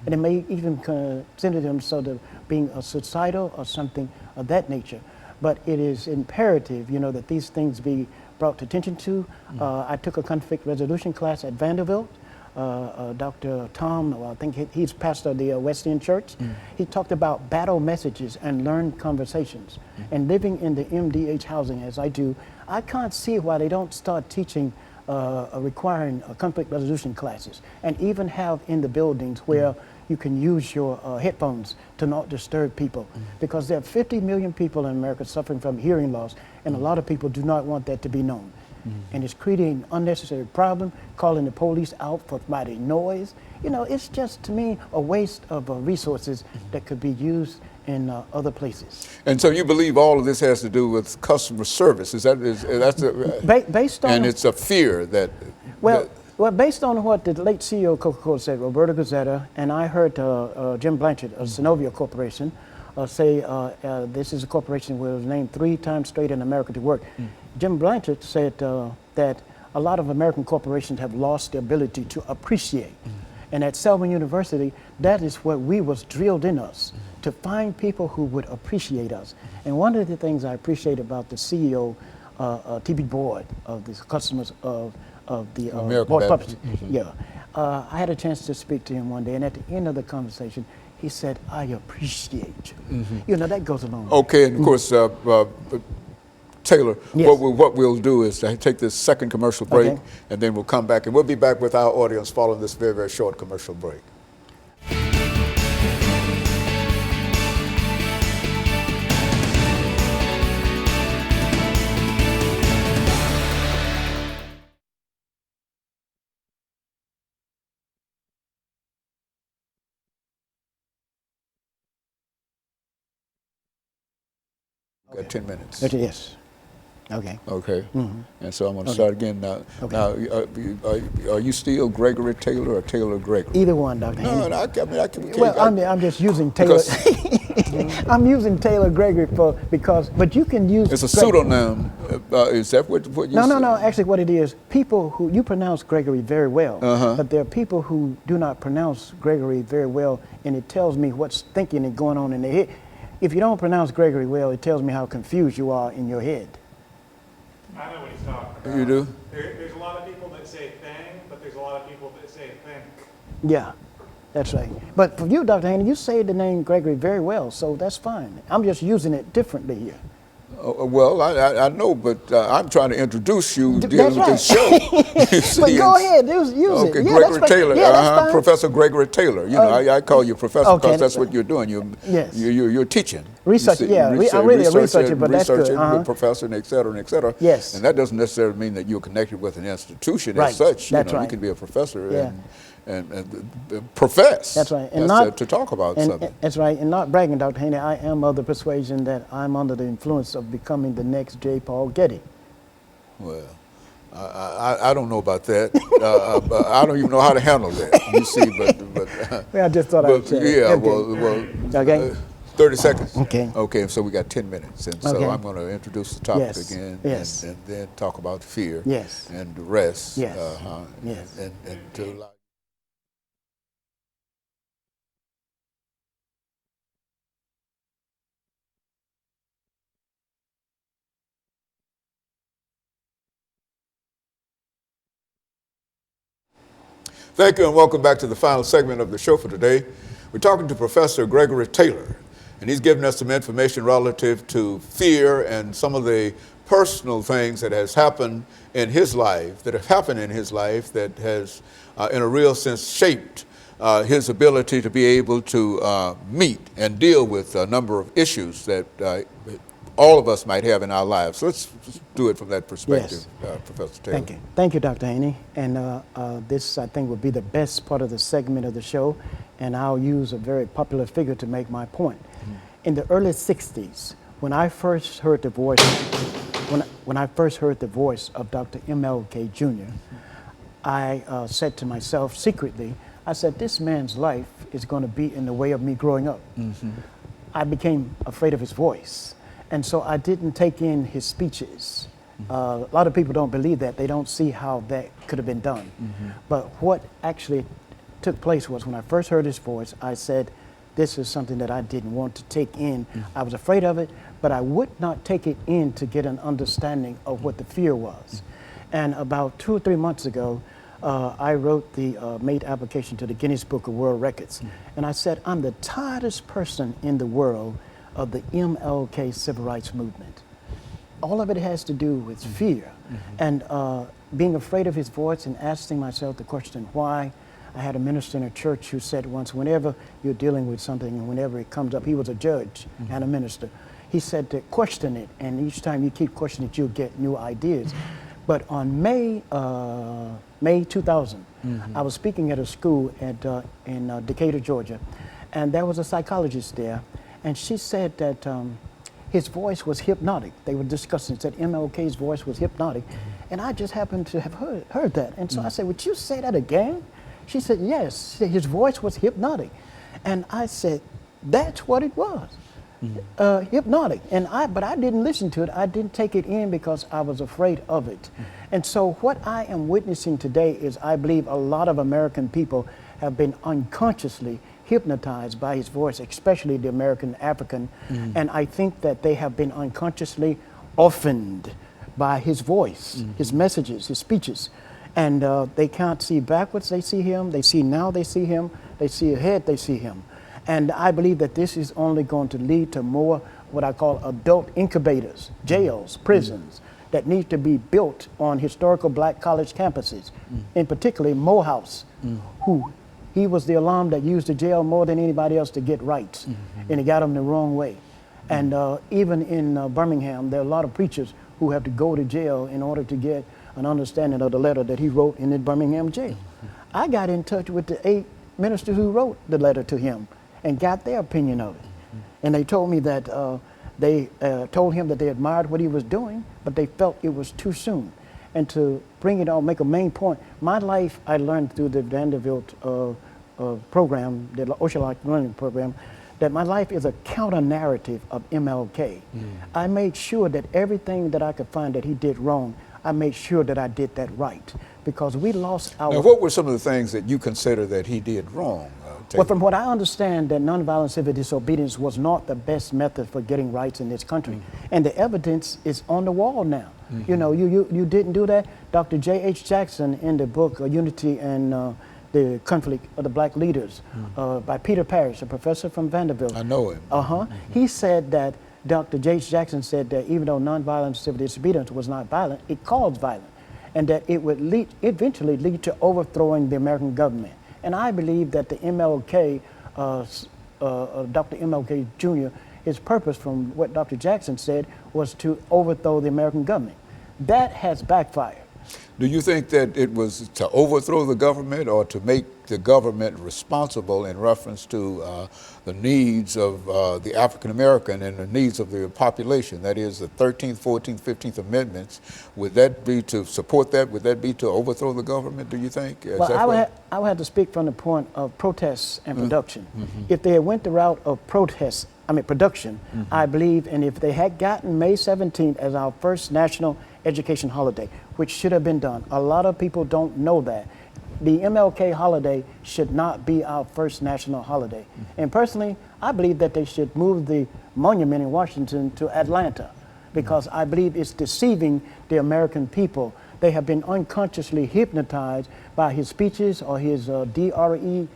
And it may even consider them sort of being suicidal or something of that nature. But it is imperative, you know, that these things be brought attention to. I took a conflict resolution class at Vanderbilt. Dr. Tom, I think he's pastor of the West End Church. He talked about battle messages and learned conversations. And living in the MDH housing as I do, I can't see why they don't start teaching requiring conflict resolution classes, and even have in the buildings where you can use your headphones to not disturb people, because there are 50 million people in America suffering from hearing loss, and a lot of people do not want that to be known. And it's creating unnecessary problem, calling the police out for mighty noise. You know, it's just, to me, a waste of resources that could be used in other places. And so you believe all of this has to do with customer service? Based on, and it's a fear that... Well, based on what the late CEO of Coca-Cola said, Roberto Gazzetta, and I heard Jim Blanchard of Synovia Corporation say this is a corporation where it was named 3 times straight in America to work. Jim Blanchard said that a lot of American corporations have lost the ability to appreciate. And at Selma University, that is what we was drilled in us, to find people who would appreciate us. And one of the things I appreciate about the CEO, T.B. Boyd, of the customers of the Boyd Publishing, I had a chance to speak to him one day, and at the end of the conversation, he said, "I appreciate you." You know, that goes along. Okay, and of course, Taylor, Yes. what we'll do is take this second commercial break, Okay. and then we'll come back, and we'll be back with our audience following this very, very short commercial break. Got 10 minutes. Yes. Okay. Okay. And so I'm going to start again now. Now, are you still Gregory Taylor or Taylor Gregory? Either one, Dr. No, Haney. I can. Well, I'm just using Taylor. I'm using Taylor Gregory but you can use. It's a pseudonym. Is that what you said? No. Actually, what it is, people who, you pronounce Gregory very well, but there are people who do not pronounce Gregory very well, and it tells me what's thinking and going on in their head. If you don't pronounce Gregory well, it tells me how confused you are in your head. I know what he's talking about. You do? There's a lot of people that say thing, but there's a lot of people that say think. Yeah, that's right. But for you, Dr. Haney, you say the name Gregory very well, so that's fine. I'm just using it differently here. Well, I know, but I'm trying to introduce you That's dealing with this show. You see, But go and- ahead, use it. Okay, Yeah, Gregory that's fine. Taylor, Yeah, that's fine. Professor Gregory Taylor. You know, I call you Professor Okay, because that's that's what fine. you're doing. Yes. You're teaching. Research, You see, yeah, I'm really a researcher, but that's good. researching, professor, and et cetera, and et cetera. Yes. And that doesn't necessarily mean that you're connected with an institution Right. as such. That's You right. can be a professor Yeah. and profess. That's right. And That's, not to talk about something. That's right. And not bragging, Dr. Haney, I am of the persuasion that I'm under the influence of becoming the next J. Paul Getty. Well, I don't know about that. But I don't even know how to handle that. You see, but Well, I just thought I'd check. yeah. Okay. Well, Okay. 30 seconds. Okay. Okay. So we got 10 minutes, and so Okay. I'm going to introduce the topic Yes. again, Yes. and then talk about fear. Yes. And the rest. Yes. Yes. And to allow. Thank you and welcome back to the final segment of the show for today. We're talking to Professor Gregory Taylor, and he's giving us some information relative to fear and some of the personal things that has happened in his life, that has, in a real sense, shaped his ability to be able to meet and deal with a number of issues that all of us might have in our lives. So let's do it from that perspective, Professor Taylor. Thank you. Thank you, Dr. Haney. And this, I think, will be the best part of the segment of the show, and I'll use a very popular figure to make my point. In the early 60s, when I first heard the voice, when I first heard the voice of Dr. MLK Jr., I said to myself secretly, I said, this man's life is going to be in the way of me growing up. I became afraid of his voice. And so I didn't take in his speeches. A lot of people don't believe that. They don't see how that could have been done. But what actually took place was when I first heard his voice, I said, this is something that I didn't want to take in. I was afraid of it, but I would not take it in to get an understanding of what the fear was. And about 2 or 3 months ago, I wrote made application to the Guinness Book of World Records. And I said, I'm the tiredest person in the world of the MLK Civil Rights Movement. All of it has to do with fear and being afraid of his voice and asking myself the question, why? I had a minister in a church who said once, whenever you're dealing with something and whenever it comes up, he was a judge and a minister, he said to question it, and each time you keep questioning it, you'll get new ideas. But on May 2000, I was speaking at a school in Decatur, Georgia, and there was a psychologist there, and she said that his voice was hypnotic. They were discussing, said MLK's voice was hypnotic, and I just happened to have heard that. And so I said, would you say that again? She said, yes, his voice was hypnotic. And I said, that's what it was, hypnotic. But I didn't listen to it. I didn't take it in because I was afraid of it. And so what I am witnessing today is I believe a lot of American people have been unconsciously hypnotized by his voice, especially the American African. And I think that they have been unconsciously orphaned by his voice, his messages, his speeches. And they can't see backwards, they see him. They see now, they see him. They see ahead, they see him. And I believe that this is only going to lead to more what I call adult incubators, jails, prisons, that need to be built on historical black college campuses, in particularly Morehouse, who he was the alum that used the jail more than anybody else to get rights, and he got them the wrong way. And even in Birmingham, there are a lot of preachers who have to go to jail in order to get an understanding of the letter that he wrote in the Birmingham jail. I got in touch with the 8 ministers who wrote the letter to him and got their opinion of it. And they told me that they told him that they admired what he was doing, but they felt it was too soon. And to bring it on, make a main point, my life I learned through the Vanderbilt program, the Ocean Life Learning Program, that my life is a counter-narrative of MLK. I made sure that everything that I could find that he did wrong, I made sure that I did that right, because we lost our... Now, what were some of the things that you consider that he did wrong? Well, from what I understand, that nonviolent civil disobedience was not the best method for getting rights in this country. And the evidence is on the wall now. You know, you didn't do that. Dr. J.H. Jackson, in the book Unity and the Conflict of the Black Leaders, by Peter Parrish, a professor from Vanderbilt. I know him. He said that Dr. J.H. Jackson said that even though nonviolent civil disobedience was not violent, it caused violence, and that it would eventually lead to overthrowing the American government. And I believe that the MLK, Dr. MLK Jr., his purpose, from what Dr. Jackson said, was to overthrow the American government. That has backfired. Do you think that it was to overthrow the government or to make the government responsible in reference to the needs of the African American and the needs of the population? That is, the 13th, 14th, 15th Amendments. Would that be to support that? Would that be to overthrow the government, do you think? Well, I would have to speak from the point of protests and production. If they had went the route of production, I believe, and if they had gotten May 17th as our first national education holiday, which should have been done. A lot of people don't know that. The MLK holiday should not be our first national holiday. And personally, I believe that they should move the monument in Washington to Atlanta, because I believe it's deceiving the American people. They have been unconsciously hypnotized by his speeches or his DREAM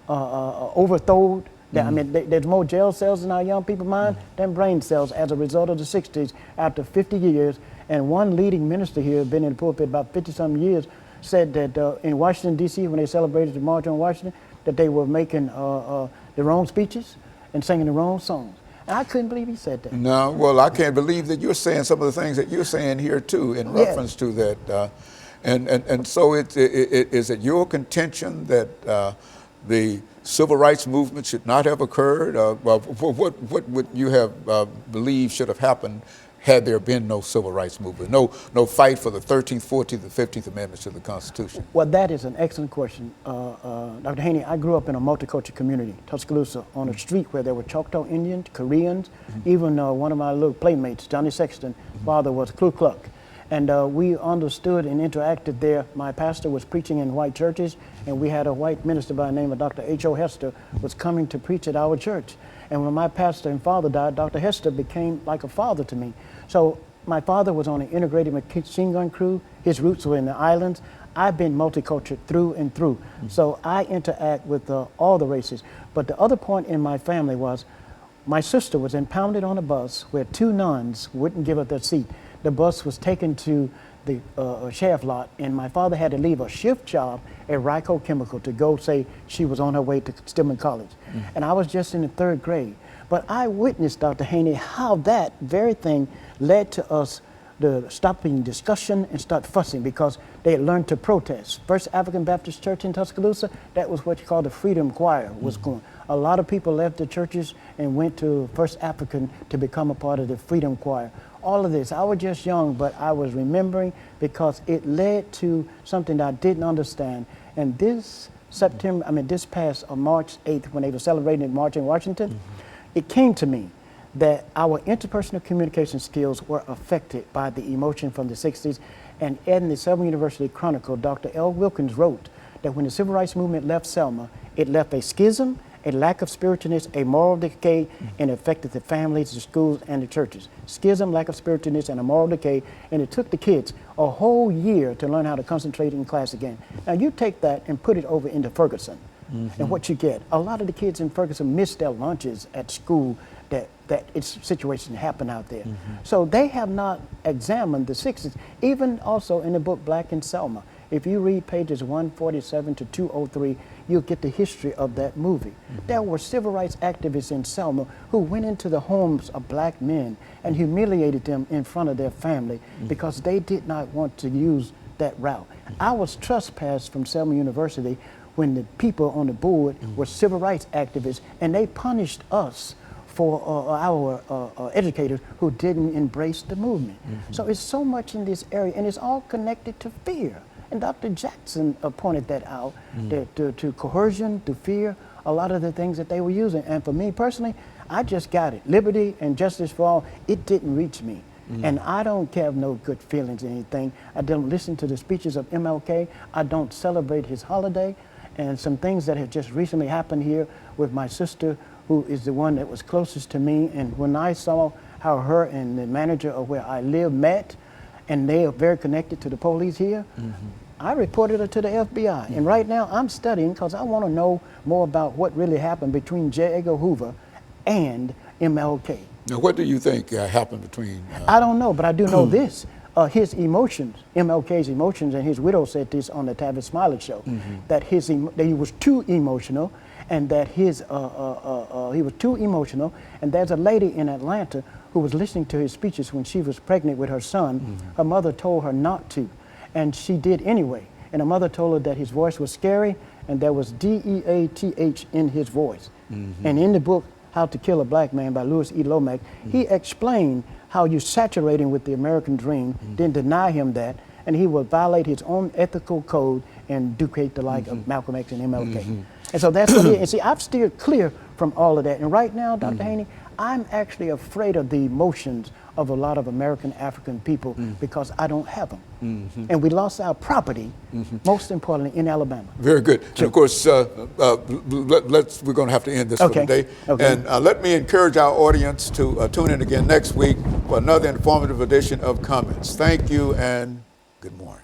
overthrown. I mean, there's more jail cells in our young people's mind than brain cells as a result of the 60s after 50 years. And one leading minister here, been in the pulpit about 50-some years, said that in Washington, D.C., when they celebrated the March on Washington, that they were making their own speeches and singing their own songs. And I couldn't believe he said that. No, well, I can't believe that you're saying some of the things that you're saying here, too, in reference to that. And so is it your contention that the civil rights movement should not have occurred? What would you have believed should have happened had there been no civil rights movement, no fight for the 13th, 14th, and 15th Amendments to the Constitution? Well, that is an excellent question. Dr. Haney, I grew up in a multicultural community, Tuscaloosa, on a street where there were Choctaw Indians, Koreans, even one of my little playmates, Johnny Sexton, father was Ku Klux. And we understood and interacted there. My pastor was preaching in white churches, and we had a white minister by the name of Dr. H.O. Hester was coming to preach at our church. And when my pastor and father died, Dr. Hester became like a father to me. So my father was on an integrated machine gun crew. His roots were in the islands. I've been multicultural through and through. So I interact with all the races. But the other point in my family was my sister was impounded on a bus where two nuns wouldn't give up their seat. The bus was taken to the sheriff lot, and my father had to leave a shift job at Ryco Chemical to go say she was on her way to Stillman College. And I was just in the 3rd grade. But I witnessed, Dr. Haney, how that very thing led to us to stopping discussion and start fussing, because they had learned to protest. First African Baptist Church in Tuscaloosa, that was what you call the Freedom Choir was going. A lot of people left the churches and went to First African to become a part of the Freedom Choir. All of this, I was just young, but I was remembering because it led to something that I didn't understand. And this this past March 8th, when they were celebrating March in Washington, it came to me that our interpersonal communication skills were affected by the emotion from the 60s. And in the Selma University Chronicle, Dr. L. Wilkins wrote that when the Civil Rights Movement left Selma, it left a schism, a lack of spiritualness, a moral decay, and affected the families, the schools, and the churches. Schism, lack of spiritualness, and a moral decay, and it took the kids a whole year to learn how to concentrate in class again. Now you take that and put it over into Ferguson, and what you get, a lot of the kids in Ferguson miss their lunches at school that its situation happened out there. So they have not examined the 60s, even also in the book Black in Selma. If you read pages 147 to 203, you'll get the history of that movie. There were civil rights activists in Selma who went into the homes of black men and humiliated them in front of their family because they did not want to use that route. I was trespassed from Selma University when the people on the board were civil rights activists, and they punished us for our educators who didn't embrace the movement. So it's so much in this area, and it's all connected to fear. And Dr. Jackson pointed that out, that to coercion, to fear, a lot of the things that they were using. And for me personally, I just got it. Liberty and justice for all, it didn't reach me. And I don't have no good feelings or anything. I don't listen to the speeches of MLK. I don't celebrate his holiday. And some things that have just recently happened here with my sister, who is the one that was closest to me. And when I saw how her and the manager of where I live met, and they are very connected to the police here, I reported her to the FBI. And right now I'm studying because I want to know more about what really happened between J. Edgar Hoover and MLK. Now, what do you think happened between? I don't know, but I do know this. His emotions, MLK's emotions, and his widow said this on the Tavis Smiley show, that that he was too emotional, and that he was too emotional. And there's a lady in Atlanta who was listening to his speeches when she was pregnant with her son. Her mother told her not to, and she did anyway. And her mother told her that his voice was scary, and there was DEATH in his voice. And in the book, How to Kill a Black Man by Louis E. Lomax, he explained how you saturating with the American dream, then deny him that, and he will violate his own ethical code and duplicate the like of Malcolm X and MLK. And so that's what he, and see, I've steered clear from all of that. And right now, Dr. Haney, I'm actually afraid of the emotions of a lot of American African people because I don't have them. And we lost our property, most importantly, in Alabama. Very good. And of course, we're going to have to end this for today. And let me encourage our audience to tune in again next week for another informative edition of Comments. Thank you and good morning.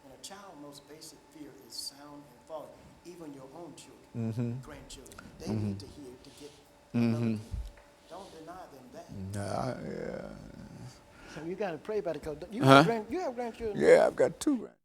And a child's most basic fear is sound and falling. Even your own children, grandchildren, they need to hear to get another. Don't deny them that. So you got to pray about it because you have grandchildren. Yeah, I've got 2 grandchildren.